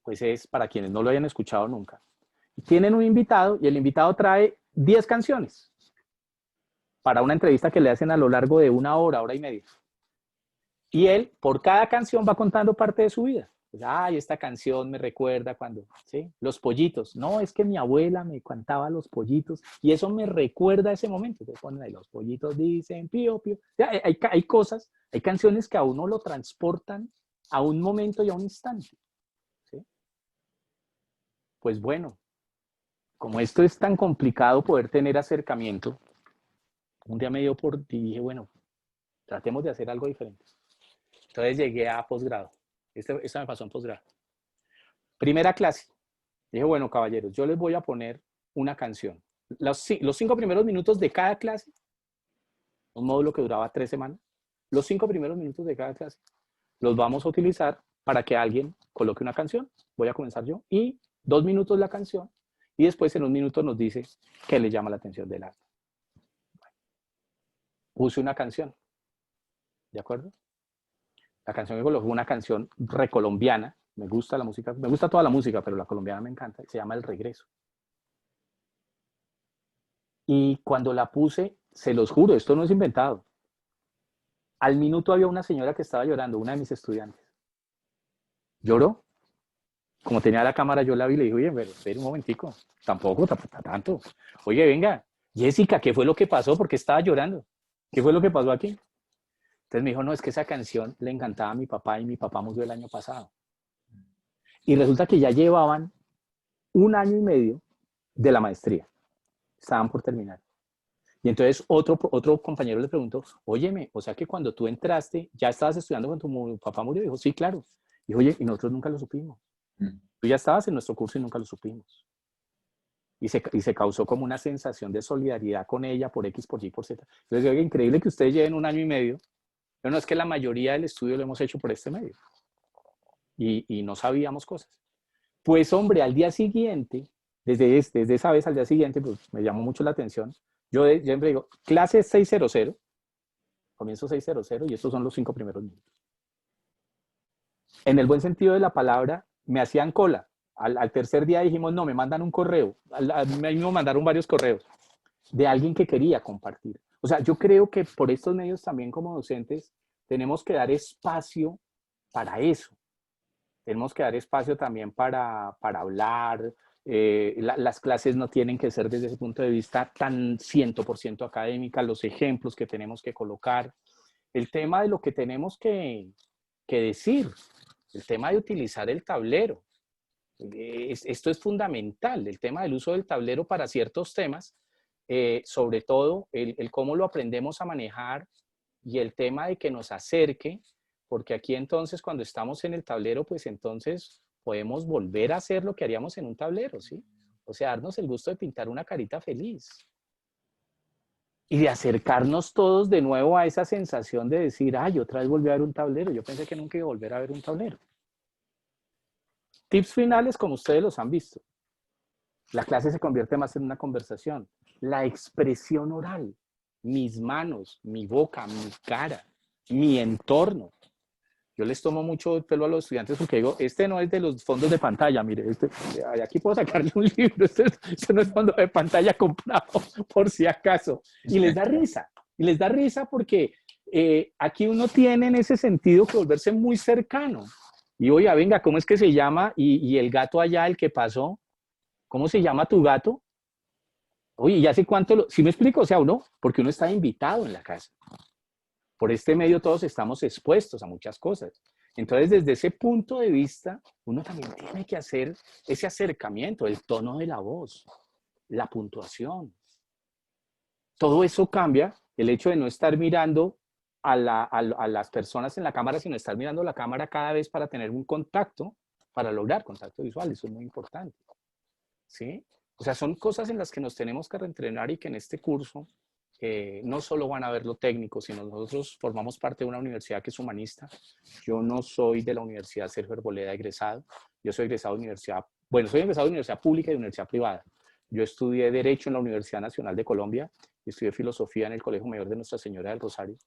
pues es para quienes no lo hayan escuchado nunca. Tienen un invitado y el invitado trae 10 canciones para una entrevista que le hacen a lo largo de 1 hora, hora y media. Y él, por cada canción, va contando parte de su vida. Pues, ay, esta canción me recuerda cuando, ¿sí? Los pollitos. No, es que mi abuela me cantaba los pollitos y eso me recuerda a ese momento. Entonces ponen ahí, los pollitos dicen pío, pío. O sea, hay cosas, hay canciones que a uno lo transportan a un momento y a un instante. ¿Sí? Pues bueno, como esto es tan complicado poder tener acercamiento, un día me dio por y dije, bueno, tratemos de hacer algo diferente. Entonces llegué a posgrado. Esto me pasó en posgrado. Primera clase. Dije, bueno, caballeros, yo les voy a poner una canción. Los 5 primeros minutos de cada clase, un módulo que duraba 3 semanas, los 5 primeros minutos de cada clase los vamos a utilizar para que alguien coloque una canción. Voy a comenzar yo. Y 2 minutos la canción. Y después en 1 minuto nos dice qué le llama la atención del arte. Puse una canción. ¿De acuerdo? La canción que colocó, una canción recolombiana. Me gusta la música, me gusta toda la música, pero la colombiana me encanta. Se llama El Regreso. Y cuando la puse, se los juro, esto no es inventado. Al minuto había una señora que estaba llorando, una de mis estudiantes. Lloró. Como tenía la cámara, yo la vi y le dije, oye, pero espera un momentico. Tampoco, tanto. Oye, venga, Jessica, ¿qué fue lo que pasó? ¿Por qué estaba llorando? ¿Qué fue lo que pasó aquí? Entonces me dijo, no, es que esa canción le encantaba a mi papá y mi papá murió el año pasado. Y resulta que ya llevaban 1 año y medio de la maestría. Estaban por terminar. Y entonces otro compañero le preguntó, óyeme, o sea que cuando tú entraste, ¿ya estabas estudiando cuando tu papá murió? Dijo, sí, claro. Dijo, oye, y nosotros nunca lo supimos. Tú ya estabas en nuestro curso y nunca lo supimos. Y se causó como una sensación de solidaridad con ella por X, por Y, por Z. Entonces, oye, increíble que ustedes lleven 1 año y medio. Pero no, es que la mayoría del estudio lo hemos hecho por este medio. Y no sabíamos cosas. Pues, hombre, al día siguiente, desde esa vez al día siguiente, pues me llamó mucho la atención. Yo siempre digo, clase 6:00, comienzo 6:00 y estos son los 5 primeros minutos. en el buen sentido de la palabra, me hacían cola. Al tercer día dijimos, no, me mandan un correo. Me mandaron varios correos de alguien que quería compartir. O sea, yo creo que por estos medios también como docentes tenemos que dar espacio para eso. Tenemos que dar espacio también para hablar. Las clases no tienen que ser desde ese punto de vista tan 100% académica, los ejemplos que tenemos que colocar, el tema de lo que tenemos que decir, el tema de utilizar el tablero. Esto es fundamental, el tema del uso del tablero para ciertos temas, sobre todo el cómo lo aprendemos a manejar y el tema de que nos acerque, porque aquí entonces cuando estamos en el tablero, pues entonces podemos volver a hacer lo que haríamos en un tablero, ¿sí? O sea, darnos el gusto de pintar una carita feliz. Y de acercarnos todos de nuevo a esa sensación de decir, ay, otra vez volví a ver un tablero. Yo pensé que nunca iba a volver a ver un tablero. Tips finales como ustedes los han visto. La clase se convierte más en una conversación. La expresión oral, mis manos, mi boca, mi cara, mi entorno. Yo les tomo mucho el pelo a los estudiantes porque digo, este no es de los fondos de pantalla, mire, aquí puedo sacarle un libro, este no es fondo de pantalla comprado, por si acaso. Y les da risa porque aquí uno tiene en ese sentido que volverse muy cercano. Y oye, venga, ¿cómo es que se llama? Y el gato allá, el que pasó, ¿cómo se llama tu gato? Oye, ¿y hace cuánto? ¿Sí me explico? O sea, porque uno está invitado en la casa. Por este medio todos estamos expuestos a muchas cosas. Entonces, desde ese punto de vista, uno también tiene que hacer ese acercamiento, el tono de la voz, la puntuación. Todo eso cambia, el hecho de no estar mirando a las personas en la cámara, sino estar mirando la cámara cada vez para tener un contacto, para lograr contacto visual. Eso es muy importante. ¿Sí? O sea, son cosas en las que nos tenemos que reentrenar y que en este curso no solo van a ver lo técnico, sino nosotros formamos parte de una universidad que es humanista. Yo no soy de la Universidad Sergio Arboleda egresado, yo soy egresado de universidad, soy egresado de universidad pública y de universidad privada. Yo estudié Derecho en la Universidad Nacional de Colombia y estudié Filosofía en el Colegio Mayor de Nuestra Señora del Rosario.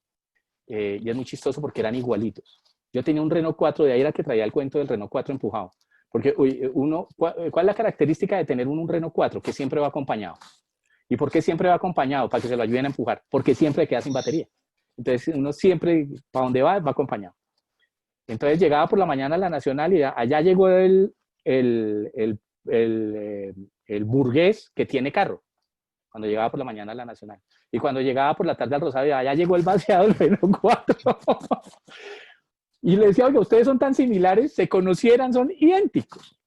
Y es muy chistoso porque eran igualitos. Yo tenía un Renault 4, de ahí era que traía el cuento del Renault 4 empujado. Porque ¿cuál es la característica de tener un Renault 4? Que siempre va acompañado. ¿Y por qué siempre va acompañado? Para que se lo ayuden a empujar. Porque siempre queda sin batería. Entonces uno siempre, para donde va acompañado. Entonces llegaba por la mañana a la Nacional y allá llegó el burgués que tiene carro. Cuando llegaba por la mañana a la Nacional. Y cuando llegaba por la tarde al Rosario, allá llegó el vaciado del Renault 4. Y le decía, oye, ustedes son tan similares, se conocieran, son idénticos.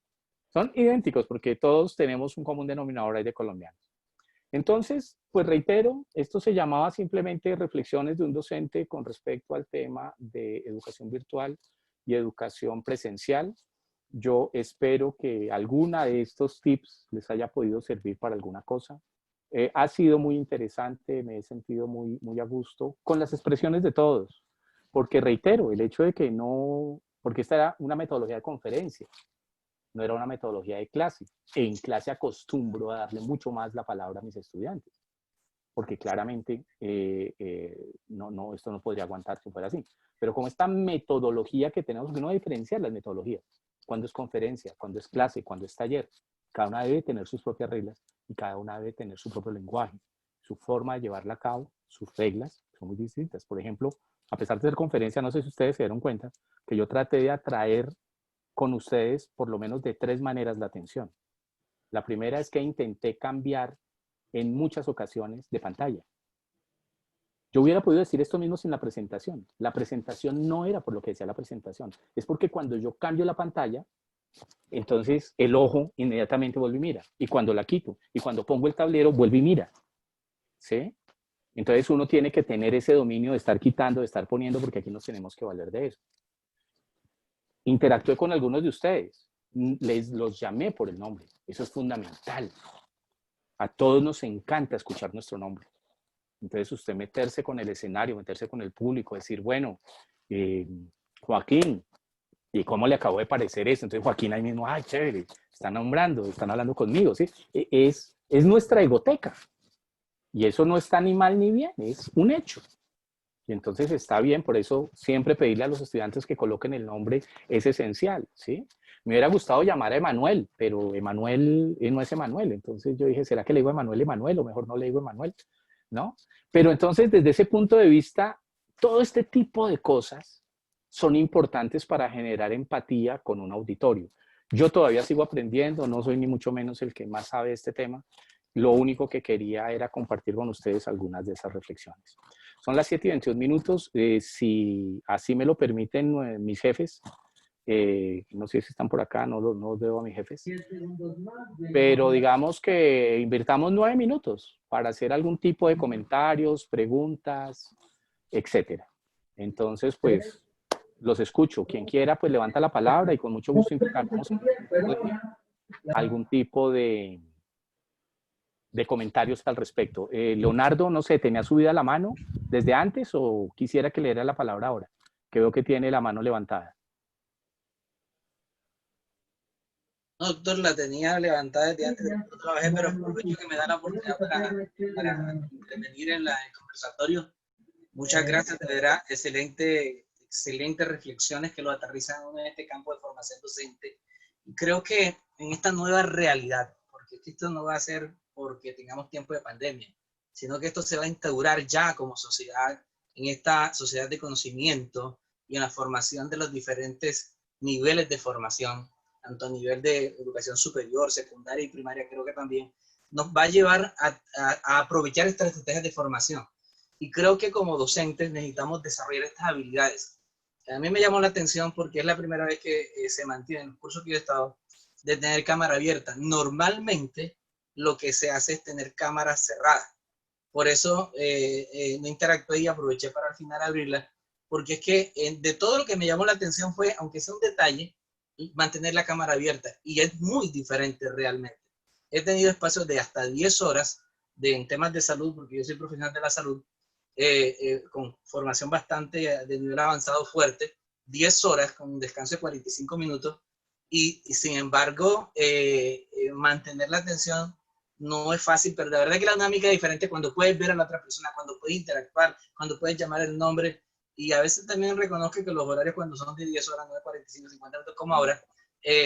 Son idénticos porque todos tenemos un común denominador ahí de colombianos. Entonces, pues reitero, esto se llamaba simplemente reflexiones de un docente con respecto al tema de educación virtual y educación presencial. Yo espero que alguna de estos tips les haya podido servir para alguna cosa. Ha sido muy interesante, me he sentido muy, muy a gusto con las expresiones de todos. Porque reitero, el hecho de que no, porque esta era una metodología de conferencia, no era una metodología de clase. En clase acostumbro a darle mucho más la palabra a mis estudiantes, porque claramente esto no podría aguantar si fuera así. Pero como esta metodología que tenemos, que no diferenciar las metodologías, cuando es conferencia, cuando es clase, cuando es taller, cada una debe tener sus propias reglas y cada una debe tener su propio lenguaje, su forma de llevarla a cabo, sus reglas son muy distintas. Por ejemplo, a pesar de ser conferencia, no sé si ustedes se dieron cuenta que yo traté de atraer con ustedes por lo menos de 3 maneras la atención. La primera es que intenté cambiar en muchas ocasiones de pantalla. Yo hubiera podido decir esto mismo sin la presentación. La presentación no era por lo que decía la presentación, es porque cuando yo cambio la pantalla, entonces el ojo inmediatamente vuelve y mira. Y cuando la quito, y cuando pongo el tablero, vuelve y mira. ¿Sí? Entonces uno tiene que tener ese dominio de estar quitando, de estar poniendo, porque aquí nos tenemos que valer de eso. Interactué con algunos de ustedes, los llamé por el nombre, eso es fundamental. A todos nos encanta escuchar nuestro nombre. Entonces usted meterse con el escenario, meterse con el público, decir, bueno, Joaquín, ¿y cómo le acabó de parecer eso? Entonces Joaquín ahí mismo, ay, chévere, están nombrando, están hablando conmigo, ¿sí? Es nuestra egoteca. Y eso no está ni mal ni bien, es un hecho. Y entonces está bien, por eso siempre pedirle a los estudiantes que coloquen el nombre es esencial, ¿sí? Me hubiera gustado llamar a Emanuel, pero Emanuel no es Emanuel. Entonces yo dije, ¿será que le digo Emanuel o mejor no le digo Emanuel? ¿No? Pero entonces desde ese punto de vista, todo este tipo de cosas son importantes para generar empatía con un auditorio. Yo todavía sigo aprendiendo, no soy ni mucho menos el que más sabe de este tema. Lo único que quería era compartir con ustedes algunas de esas reflexiones. Son las 7:21. Si así me lo permiten mis jefes, no sé si están por acá, no los veo a mis jefes, pero digamos que invirtamos 9 minutos para hacer algún tipo de comentarios, preguntas, etcétera. Entonces, pues, los escucho. Quien quiera, pues levanta la palabra y con mucho gusto intentamos algún tipo de comentarios al respecto. Leonardo, no sé, ¿tenía subida la mano desde antes o quisiera que le diera la palabra ahora? Que veo que tiene la mano levantada. No, doctor, la tenía levantada desde antes de que trabajé, pero aprovecho que me da la oportunidad para intervenir en el conversatorio. Muchas gracias, de verdad, excelentes reflexiones que lo aterrizan en este campo de formación docente. Y creo que en esta nueva realidad, porque esto no va a ser porque tengamos tiempo de pandemia, sino que esto se va a instaurar ya como sociedad, en esta sociedad de conocimiento y en la formación de los diferentes niveles de formación, tanto a nivel de educación superior, secundaria y primaria, creo que también nos va a llevar a aprovechar estas estrategias de formación. Y creo que como docentes necesitamos desarrollar estas habilidades. A mí me llamó la atención porque es la primera vez que se mantiene en el curso que yo he estado de tener cámara abierta. Normalmente lo que se hace es tener cámara cerrada. Por eso no interactué y aproveché para al final abrirla, porque es que de todo lo que me llamó la atención fue, aunque sea un detalle, mantener la cámara abierta, y es muy diferente realmente. He tenido espacios de hasta 10 horas en temas de salud, porque yo soy profesional de la salud, con formación bastante de nivel avanzado fuerte, 10 horas con un descanso de 45 minutos, y sin embargo, mantener la atención no es fácil, pero la verdad es que la dinámica es diferente cuando puedes ver a la otra persona, cuando puedes interactuar, cuando puedes llamar el nombre. Y a veces también reconozco que los horarios cuando son de 10 horas, 9, 45, 50 minutos como ahora,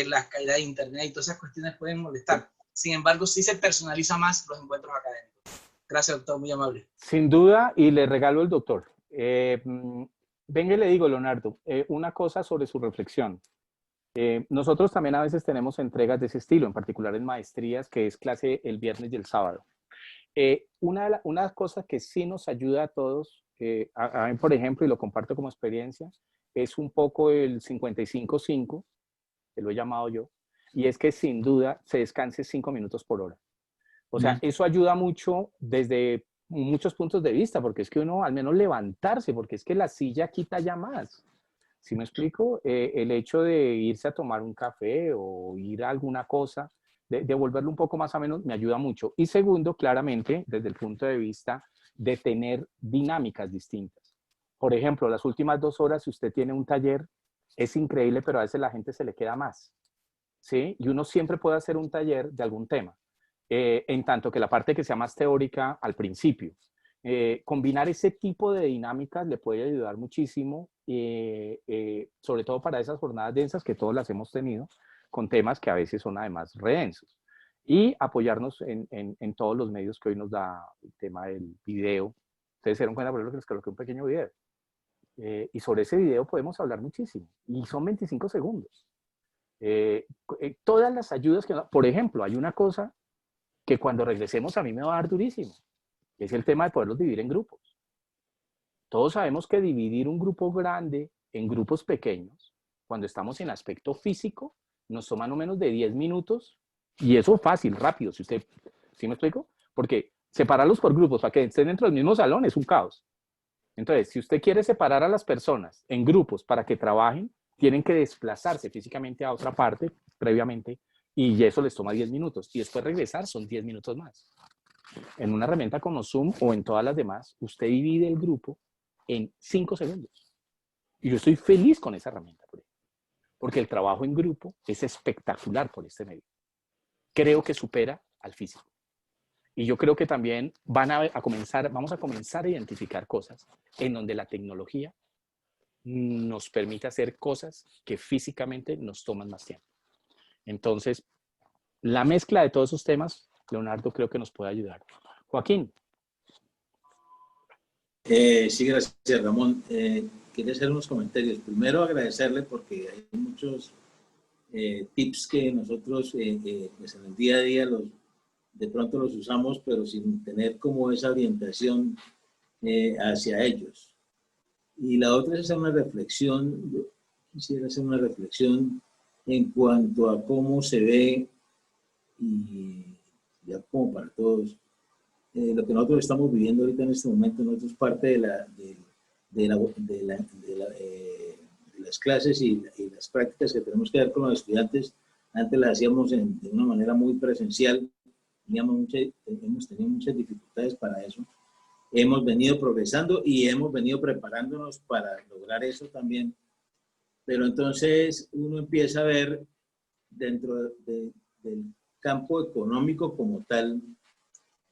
las caídas de internet y todas esas cuestiones pueden molestar. Sin embargo, sí se personaliza más los encuentros académicos. Gracias, doctor, muy amable. Sin duda, y le regalo el doctor. Venga y le digo, Leonardo, una cosa sobre su reflexión. Nosotros también a veces tenemos entregas de ese estilo, en particular en maestrías, que es clase el viernes y el sábado. Una cosa que sí nos ayuda a todos, a mí, por ejemplo, y lo comparto como experiencia, es un poco el 55-5, que lo he llamado yo, y es que sin duda se descanse 5 minutos por hora. O sea, eso ayuda mucho desde muchos puntos de vista, porque es que uno al menos levantarse, porque es que la silla quita ya más. ¿Sí me explico? El hecho de irse a tomar un café o ir a alguna cosa, de volverlo un poco más o menos, me ayuda mucho. Y segundo, claramente, desde el punto de vista de tener dinámicas distintas. Por ejemplo, las últimas 2 horas, si usted tiene un taller, es increíble, pero a veces la gente se le queda más. ¿Sí? Y uno siempre puede hacer un taller de algún tema, en tanto que la parte que sea más teórica al principio. Combinar ese tipo de dinámicas le puede ayudar muchísimo, sobre todo para esas jornadas densas que todos las hemos tenido, con temas que a veces son además redensos. Y apoyarnos en todos los medios que hoy nos da el tema del video. Ustedes se dieron cuenta por ejemplo que les coloqué un pequeño video. Y sobre ese video podemos hablar muchísimo. Y son 25 segundos. Todas las ayudas que... Por ejemplo, hay una cosa que cuando regresemos a mí me va a dar durísimo. Es el tema de poderlos dividir en grupos. Todos sabemos que dividir un grupo grande en grupos pequeños, cuando estamos en aspecto físico, nos toma no menos de 10 minutos, y eso fácil, rápido, si usted, ¿sí me explico? Porque separarlos por grupos para que estén dentro del mismo salón es un caos. Entonces, si usted quiere separar a las personas en grupos para que trabajen, tienen que desplazarse físicamente a otra parte previamente, y eso les toma 10 minutos, y después regresar son 10 minutos más. En una herramienta como Zoom o en todas las demás, usted divide el grupo en 5 segundos. Y yo estoy feliz con esa herramienta, porque el trabajo en grupo es espectacular por este medio. Creo que supera al físico. Y yo creo que también vamos a comenzar a identificar cosas en donde la tecnología nos permite hacer cosas que físicamente nos toman más tiempo. Entonces, la mezcla de todos esos temas, Leonardo, creo que nos puede ayudar. Joaquín. Sí, gracias, Ramón. Quería hacer unos comentarios. Primero, agradecerle porque hay muchos tips que nosotros pues en el día a día de pronto los usamos, pero sin tener como esa orientación hacia ellos. Y la otra es hacer una reflexión. Yo quisiera hacer una reflexión en cuanto a cómo se ve, y ya como para todos, lo que nosotros estamos viviendo ahorita en este momento. Nosotros parte de las clases y las prácticas que tenemos que dar con los estudiantes. Antes las hacíamos de una manera muy presencial, hemos tenido muchas dificultades para eso. Hemos venido progresando y hemos venido preparándonos para lograr eso también. Pero entonces uno empieza a ver dentro del campo económico como tal,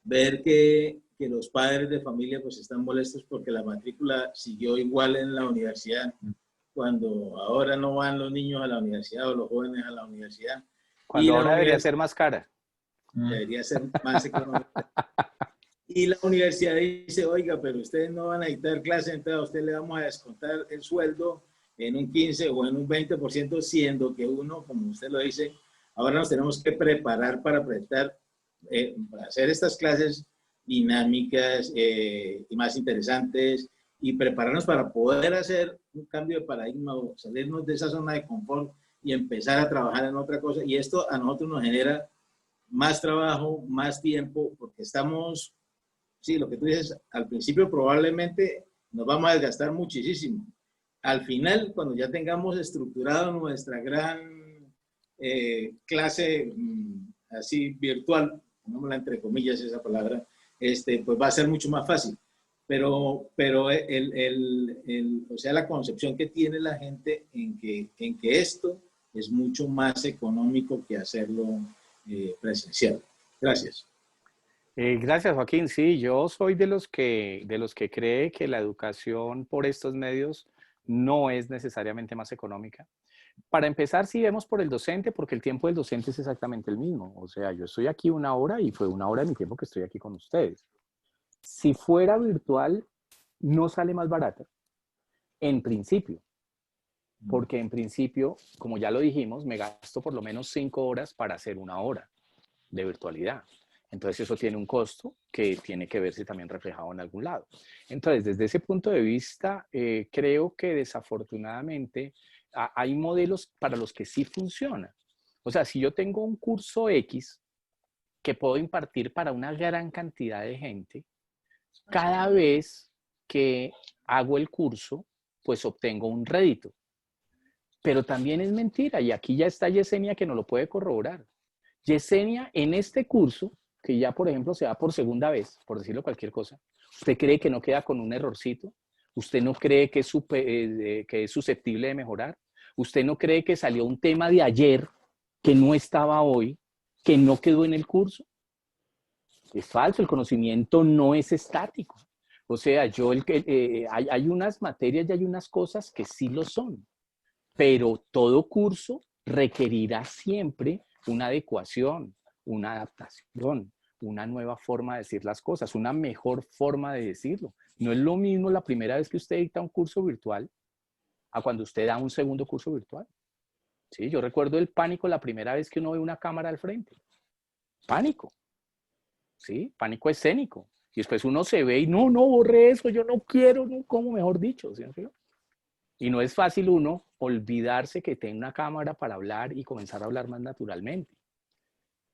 ver que los padres de familia pues están molestos porque la matrícula siguió igual en la universidad, cuando ahora no van los niños a la universidad o los jóvenes a la universidad. Cuando ahora debería ser más cara. Debería ser más económica. Y la universidad dice, oiga, pero ustedes no van a dictar clases, entonces a usted le vamos a descontar el sueldo en un 15 o en un 20%, siendo que uno, como usted lo dice, ahora nos tenemos que preparar para prestar, para hacer estas clases dinámicas y más interesantes, y prepararnos para poder hacer un cambio de paradigma o salirnos de esa zona de confort y empezar a trabajar en otra cosa. Y esto a nosotros nos genera más trabajo, más tiempo, porque estamos, sí, lo que tú dices, al principio probablemente nos vamos a desgastar muchísimo. Al final, cuando ya tengamos estructurado nuestra gran clase así virtual, pongámosla entre comillas esa palabra, pues va a ser mucho más fácil. Pero o sea, la concepción que tiene la gente en que esto es mucho más económico que hacerlo presencial. Gracias. Gracias, Joaquín. Sí, yo soy de los que cree que la educación por estos medios no es necesariamente más económica. Para empezar, sí vemos por el docente, porque el tiempo del docente es exactamente el mismo. O sea, yo estoy aquí una hora y fue una hora de mi tiempo que estoy aquí con ustedes. Si fuera virtual, no sale más barata, en principio. Porque en principio, como ya lo dijimos, me gasto por lo menos 5 horas para hacer una hora de virtualidad. Entonces eso tiene un costo que tiene que verse también reflejado en algún lado. Entonces, desde ese punto de vista, creo que desafortunadamente hay modelos para los que sí funciona. O sea, si yo tengo un curso X que puedo impartir para una gran cantidad de gente, cada vez que hago el curso, pues obtengo un rédito. Pero también es mentira, y aquí ya está Yesenia que nos lo puede corroborar. Yesenia, en este curso, que ya por ejemplo se da por segunda vez, por decirlo cualquier cosa, ¿usted cree que no queda con un errorcito? ¿Usted no cree que es susceptible de mejorar? ¿Usted no cree que salió un tema de ayer que no estaba hoy, que no quedó en el curso? Es falso, el conocimiento no es estático. O sea, hay unas materias y hay unas cosas que sí lo son, pero todo curso requerirá siempre una adecuación, una adaptación, una nueva forma de decir las cosas, una mejor forma de decirlo. No es lo mismo la primera vez que usted dicta un curso virtual a cuando usted da un segundo curso virtual. Sí, yo recuerdo el pánico la primera vez que uno ve una cámara al frente. Pánico. ¿Sí? Pánico escénico. Y después uno se ve y no borré eso, yo no quiero, no, como mejor dicho. ¿Sí? Y no es fácil uno olvidarse que tiene una cámara para hablar y comenzar a hablar más naturalmente.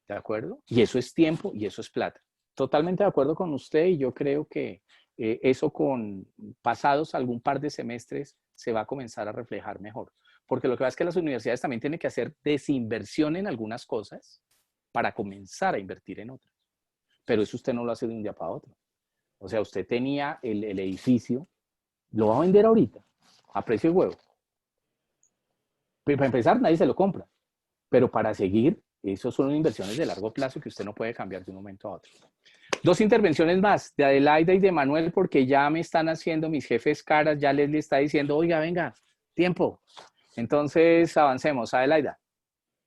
¿De acuerdo? Y eso es tiempo y eso es plata. Totalmente de acuerdo con usted, y yo creo que eso con pasados algún par de semestres se va a comenzar a reflejar mejor. Porque lo que pasa es que las universidades también tienen que hacer desinversión en algunas cosas para comenzar a invertir en otras. Pero eso usted no lo hace de un día para otro. O sea, usted tenía el edificio, lo va a vender ahorita, a precio de huevo. Pero para empezar, nadie se lo compra. Pero para seguir, Eso son inversiones de largo plazo que usted no puede cambiar de un momento a otro. 2 intervenciones más, de Adelaida y de Manuel, porque ya me están haciendo mis jefes caras, ya Leslie está diciendo, oiga, venga, tiempo. Entonces, avancemos. Adelaida.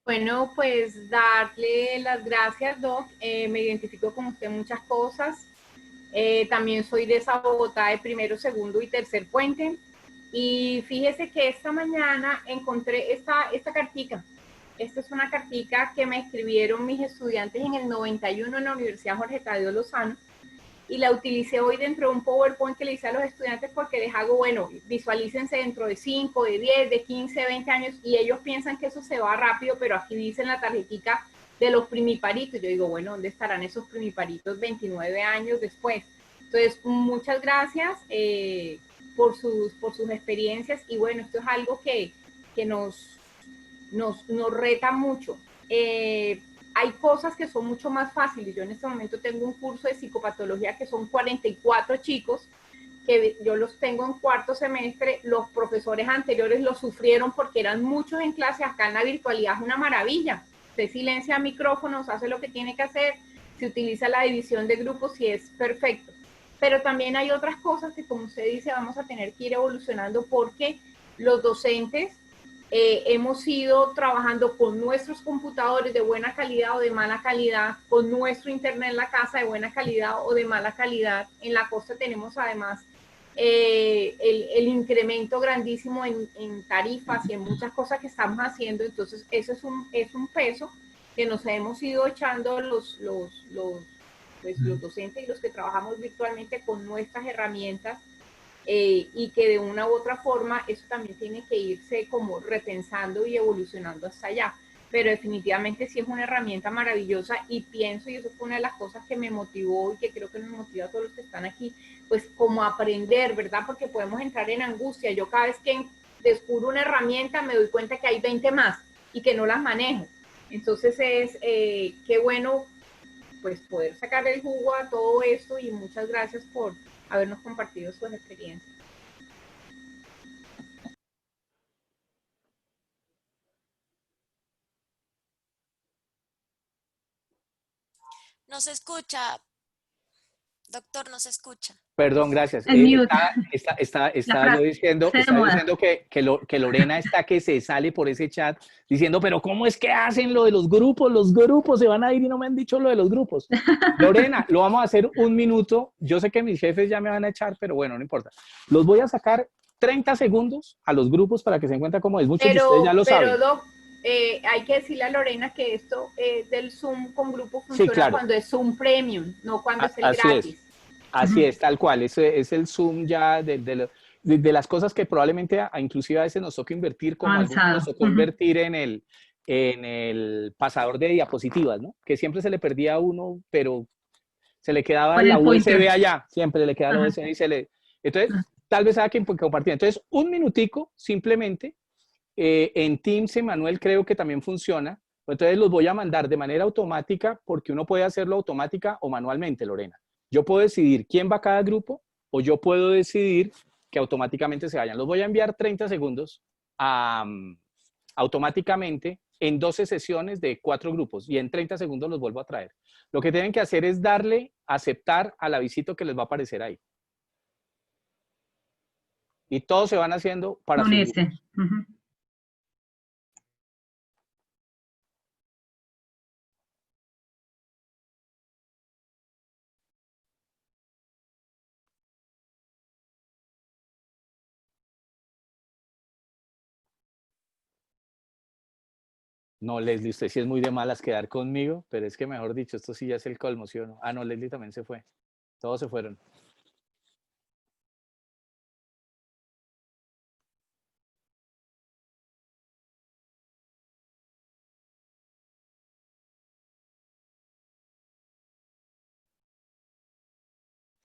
Bueno, pues darle las gracias, Doc. Me identifico con usted en muchas cosas. También soy de esa Bogotá de primero, segundo y tercer puente. Y fíjese que esta mañana encontré esta cartica. Esta es una cartica que me escribieron mis estudiantes en el 91 en la Universidad Jorge Tadeo Lozano. Y la utilicé hoy dentro de un PowerPoint que le hice a los estudiantes porque les hago, bueno, visualícense dentro de 5, de 10, de 15, 20 años y ellos piensan que eso se va rápido, pero aquí dicen la tarjetica de los primiparitos. Yo digo, bueno, ¿dónde estarán esos primiparitos 29 años después? Entonces, muchas gracias por sus experiencias y bueno, esto es algo que nos reta mucho. Hay cosas que son mucho más fáciles. Yo en este momento tengo un curso de psicopatología que son 44 chicos, que yo los tengo en cuarto semestre. Los profesores anteriores los sufrieron porque eran muchos en clase. Acá en la virtualidad es una maravilla. Usted silencia micrófonos, hace lo que tiene que hacer, se utiliza la división de grupos y es perfecto. Pero también hay otras cosas que, como usted dice, vamos a tener que ir evolucionando porque los docentes hemos ido trabajando con nuestros computadores de buena calidad o de mala calidad, con nuestro internet en la casa de buena calidad o de mala calidad. En la costa tenemos además el incremento grandísimo en tarifas y en muchas cosas que estamos haciendo. Entonces, eso es un peso que nos hemos ido echando los docentes y los que trabajamos virtualmente con nuestras herramientas. Y que de una u otra forma eso también tiene que irse como repensando y evolucionando hasta allá. Pero definitivamente sí es una herramienta maravillosa y pienso, y eso fue una de las cosas que me motivó y que creo que nos motiva a todos los que están aquí, pues como aprender, ¿verdad? Porque podemos entrar en angustia. Yo cada vez que descubro una herramienta me doy cuenta que hay 20 más y que no las manejo. Entonces es qué bueno pues poder sacar el jugo a todo esto y muchas gracias por habernos compartido sus experiencias. No se escucha, doctor, no se escucha. Perdón, gracias. En mute. Estaba yo diciendo, que Lorena está que se sale por ese chat diciendo, pero ¿cómo es que hacen lo de los grupos? Los grupos se van a ir y no me han dicho lo de los grupos. Lorena, lo vamos a hacer 1 minuto. Yo sé que mis jefes ya me van a echar, pero bueno, no importa. Los voy a sacar 30 segundos a los grupos para que se den cuenta cómo es. Muchos de ustedes ya lo saben. Pero, Doc, hay que decirle a Lorena que esto del Zoom con grupo funciona Sí, claro. cuando es Zoom Premium, no cuando es el Así gratis. Así es, tal cual. Ese es el Zoom ya de las cosas que probablemente inclusive a veces nos toca invertir, como algunos nos tocó invertir en el pasador de diapositivas, ¿no? Que siempre se le perdía a uno, pero se le quedaba la USB allá, siempre le quedaba la USB y se le... Entonces, tal vez haya que compartir. Entonces, 1 minutico simplemente. En Teams, Manuel, creo que también funciona. Entonces, los voy a mandar de manera automática porque uno puede hacerlo automática o manualmente, Lorena. Yo puedo decidir quién va a cada grupo o yo puedo decidir que automáticamente se vayan. Los voy a enviar 30 segundos automáticamente en 12 sesiones de 4 grupos y en 30 segundos los vuelvo a traer. Lo que tienen que hacer es darle aceptar al avisito que les va a aparecer ahí. Y todos se van haciendo para sus grupos. No, Leslie, usted sí es muy de malas quedar conmigo, pero es que mejor dicho, esto sí ya es el colmo, ¿sí o no? Ah, no, Leslie también se fue. Todos se fueron.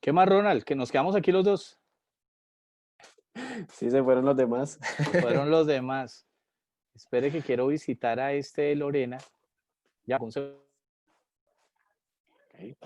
¿Qué más, Ronald? Que nos quedamos aquí los dos. Sí, se fueron los demás. Se fueron los demás. Espere que quiero visitar a Lorena. Ya, un segundo. Okay.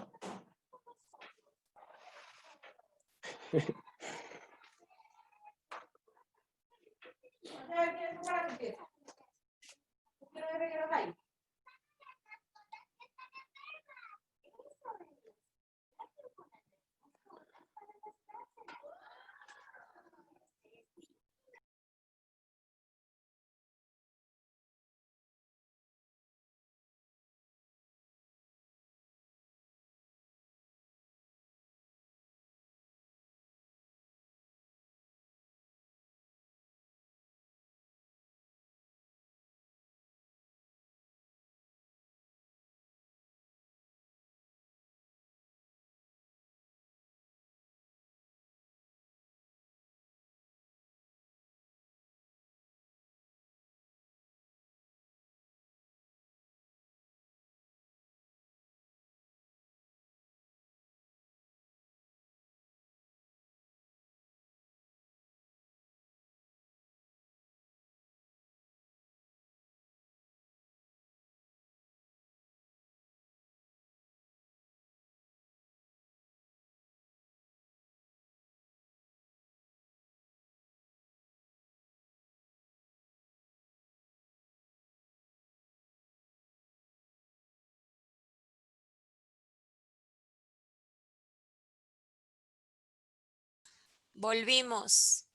Volvimos.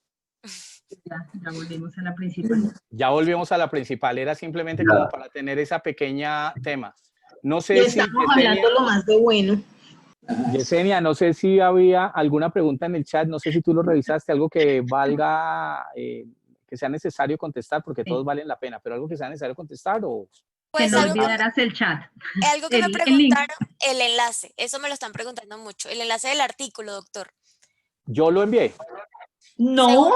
Ya volvimos a la principal. Ya volvemos a la principal. Era simplemente como para tener esa pequeña tema. No sé si Estamos hablando lo más de bueno. Yesenia, no sé si había alguna pregunta en el chat, no sé si tú lo revisaste, algo que valga, que sea necesario contestar, porque Sí. todos valen la pena, pero algo que sea necesario contestar o... Que Pues no algo que, olvidaras el chat. algo que me el link. preguntaron, el enlace, eso me lo están preguntando mucho, el enlace del artículo, doctor. Yo lo envié, No.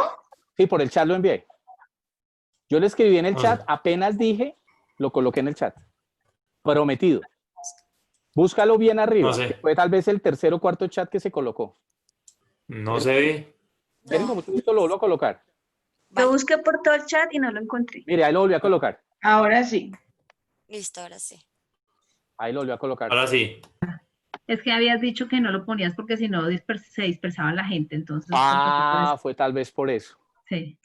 sí, por el chat lo envié. Yo le escribí en el No chat, sé. apenas dije, lo coloqué en el chat. Prometido. Búscalo bien arriba, No sé. que fue tal vez el tercer o cuarto chat que se colocó. No se ve. Ven, con mucho gusto lo vuelvo a colocar. Vale, Yo busqué por todo el chat y no lo encontré. Mire, ahí lo volví a colocar. Ahora sí. listo, ahora sí. Ahí lo volví a colocar. Ahora sí. Es que habías dicho que no lo ponías porque si no se dispersaba la gente, entonces. Ah, fue tal vez por eso. Sí.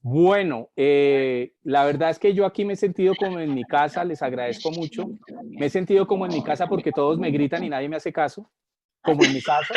Bueno, la verdad es que yo aquí me he sentido como en mi casa, les agradezco mucho. Me he sentido como en mi casa porque todos me gritan y nadie me hace caso, como en mi casa.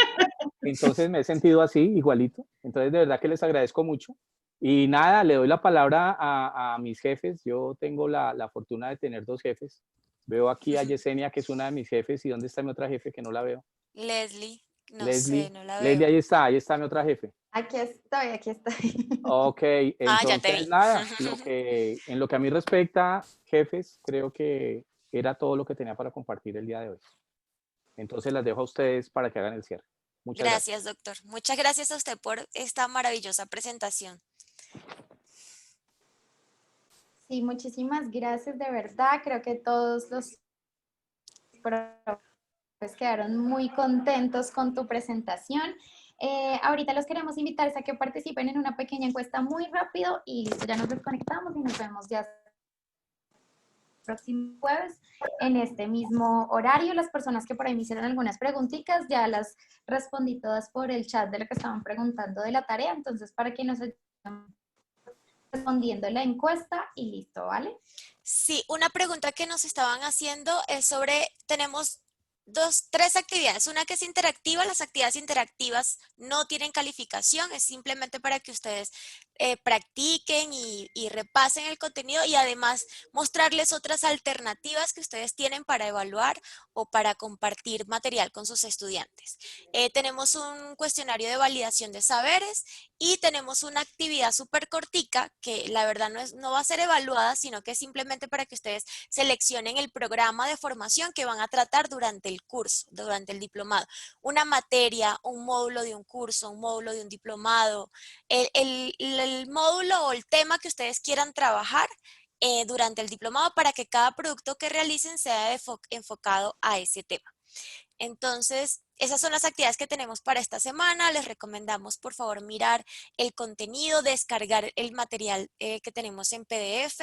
Entonces me he sentido así, igualito. Entonces de verdad que les agradezco mucho. Y nada, le doy la palabra a mis jefes. Yo tengo la fortuna de tener dos jefes. Veo aquí a Yesenia, que es una de mis jefes. ¿Y dónde está mi otra jefe que no la veo? Leslie, no Leslie. sé, no la Leslie, veo. ahí está mi otra jefe. Aquí estoy, aquí estoy. Ok, Ah, ya te entonces vi. nada, en lo que a mí respecta, jefes, creo que era todo lo que tenía para compartir el día de hoy. Entonces las dejo a ustedes para que hagan el cierre. Muchas gracias. Gracias, doctor. Muchas gracias a usted por esta maravillosa presentación. Sí, muchísimas gracias, de verdad. Creo que todos los profes quedaron muy contentos con tu presentación. Ahorita los queremos invitar a que participen en una pequeña encuesta muy rápido y listo, ya nos desconectamos y nos vemos ya el próximo jueves en este mismo horario. Las personas que por ahí me hicieron algunas preguntitas, ya las respondí todas por el chat de lo que estaban preguntando de la tarea, entonces para que nos ayuden respondiendo la encuesta y listo, ¿vale? Sí, una pregunta que nos estaban haciendo es sobre, tenemos tres actividades. Una que es interactiva, las actividades interactivas no tienen calificación, es simplemente para que ustedes practiquen y repasen el contenido y además mostrarles otras alternativas que ustedes tienen para evaluar o para compartir material con sus estudiantes. Tenemos un cuestionario de validación de saberes y tenemos una actividad súper cortica que la verdad no va a ser evaluada, sino que es simplemente para que ustedes seleccionen el programa de formación que van a tratar durante el curso, durante el diplomado. Una materia, un módulo de un curso, un módulo de un diplomado, el módulo o el tema que ustedes quieran trabajar durante el diplomado para que cada producto que realicen sea enfocado a ese tema. Entonces, esas son las actividades que tenemos para esta semana. Les recomendamos, por favor, mirar el contenido, descargar el material que tenemos en PDF.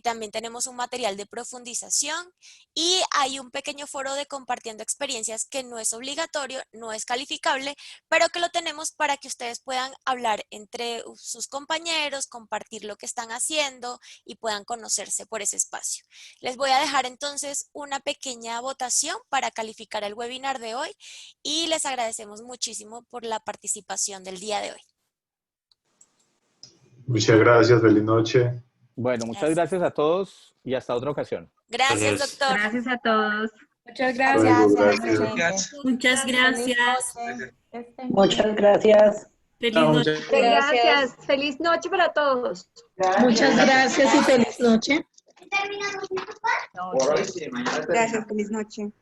También tenemos un material de profundización y hay un pequeño foro de compartiendo experiencias que no es obligatorio, no es calificable, pero que lo tenemos para que ustedes puedan hablar entre sus compañeros, compartir lo que están haciendo y puedan conocerse por ese espacio. Les voy a dejar entonces una pequeña votación para calificar el webinar de hoy y les agradecemos muchísimo por la participación del día de hoy. Muchas gracias, feliz noche. Bueno, muchas gracias a todos y hasta otra ocasión. Gracias, Gracias. doctor. Gracias a todos. Muchas Gracias. Gracias. Muchas gracias. Muchas gracias. Feliz noche. Gracias. Feliz noche para todos. Muchas gracias y feliz noche. Gracias, feliz noche.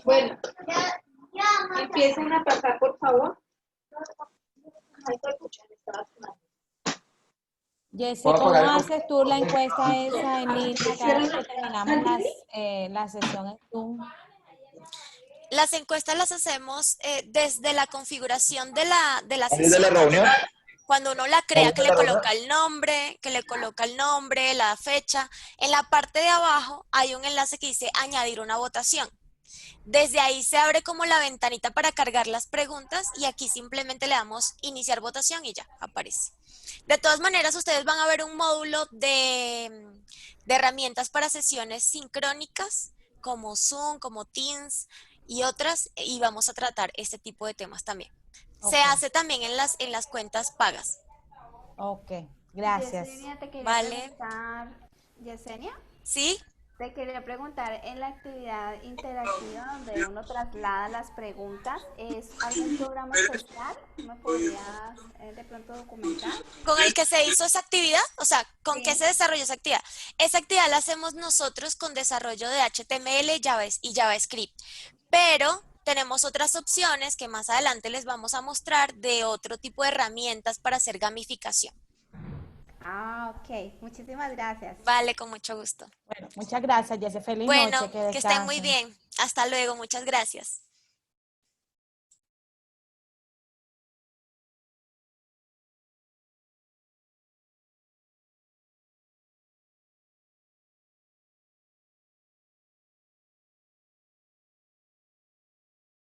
Bueno, empiecen a pasar, por favor. Jessy, ¿cómo haces tú la encuesta esa en línea cada vez que terminamos la sesión en Zoom? Las encuestas las hacemos desde la configuración de la sesión. Cuando uno la crea, que le coloca el nombre, la fecha. En la parte de abajo hay un enlace que dice añadir una votación. Desde ahí se abre como la ventanita para cargar las preguntas y aquí simplemente le damos iniciar votación y ya aparece. De todas maneras, ustedes van a ver un módulo de herramientas para sesiones sincrónicas como Zoom, como Teams, y otras, y vamos a tratar este tipo de temas también. Se Ok. hace también en las cuentas pagas. Ok, gracias. Yesenia, te quería Vale. preguntar, Yesenia, ¿Sí? te quería preguntar, en la actividad interactiva donde uno traslada las preguntas, ¿es algún programa especial? ¿Me podrías de pronto documentar? ¿Con el que se hizo esa actividad? O sea, ¿con Sí. qué se desarrolló esa actividad? Esa actividad la hacemos nosotros con desarrollo de HTML y JavaScript, pero tenemos otras opciones que más adelante les vamos a mostrar de otro tipo de herramientas para hacer gamificación. Ah, ok. Muchísimas gracias. Vale, con mucho gusto. Bueno, muchas gracias, Jessy. Feliz Bueno, noche. Que que estén muy descansen. bien. Hasta luego, muchas gracias.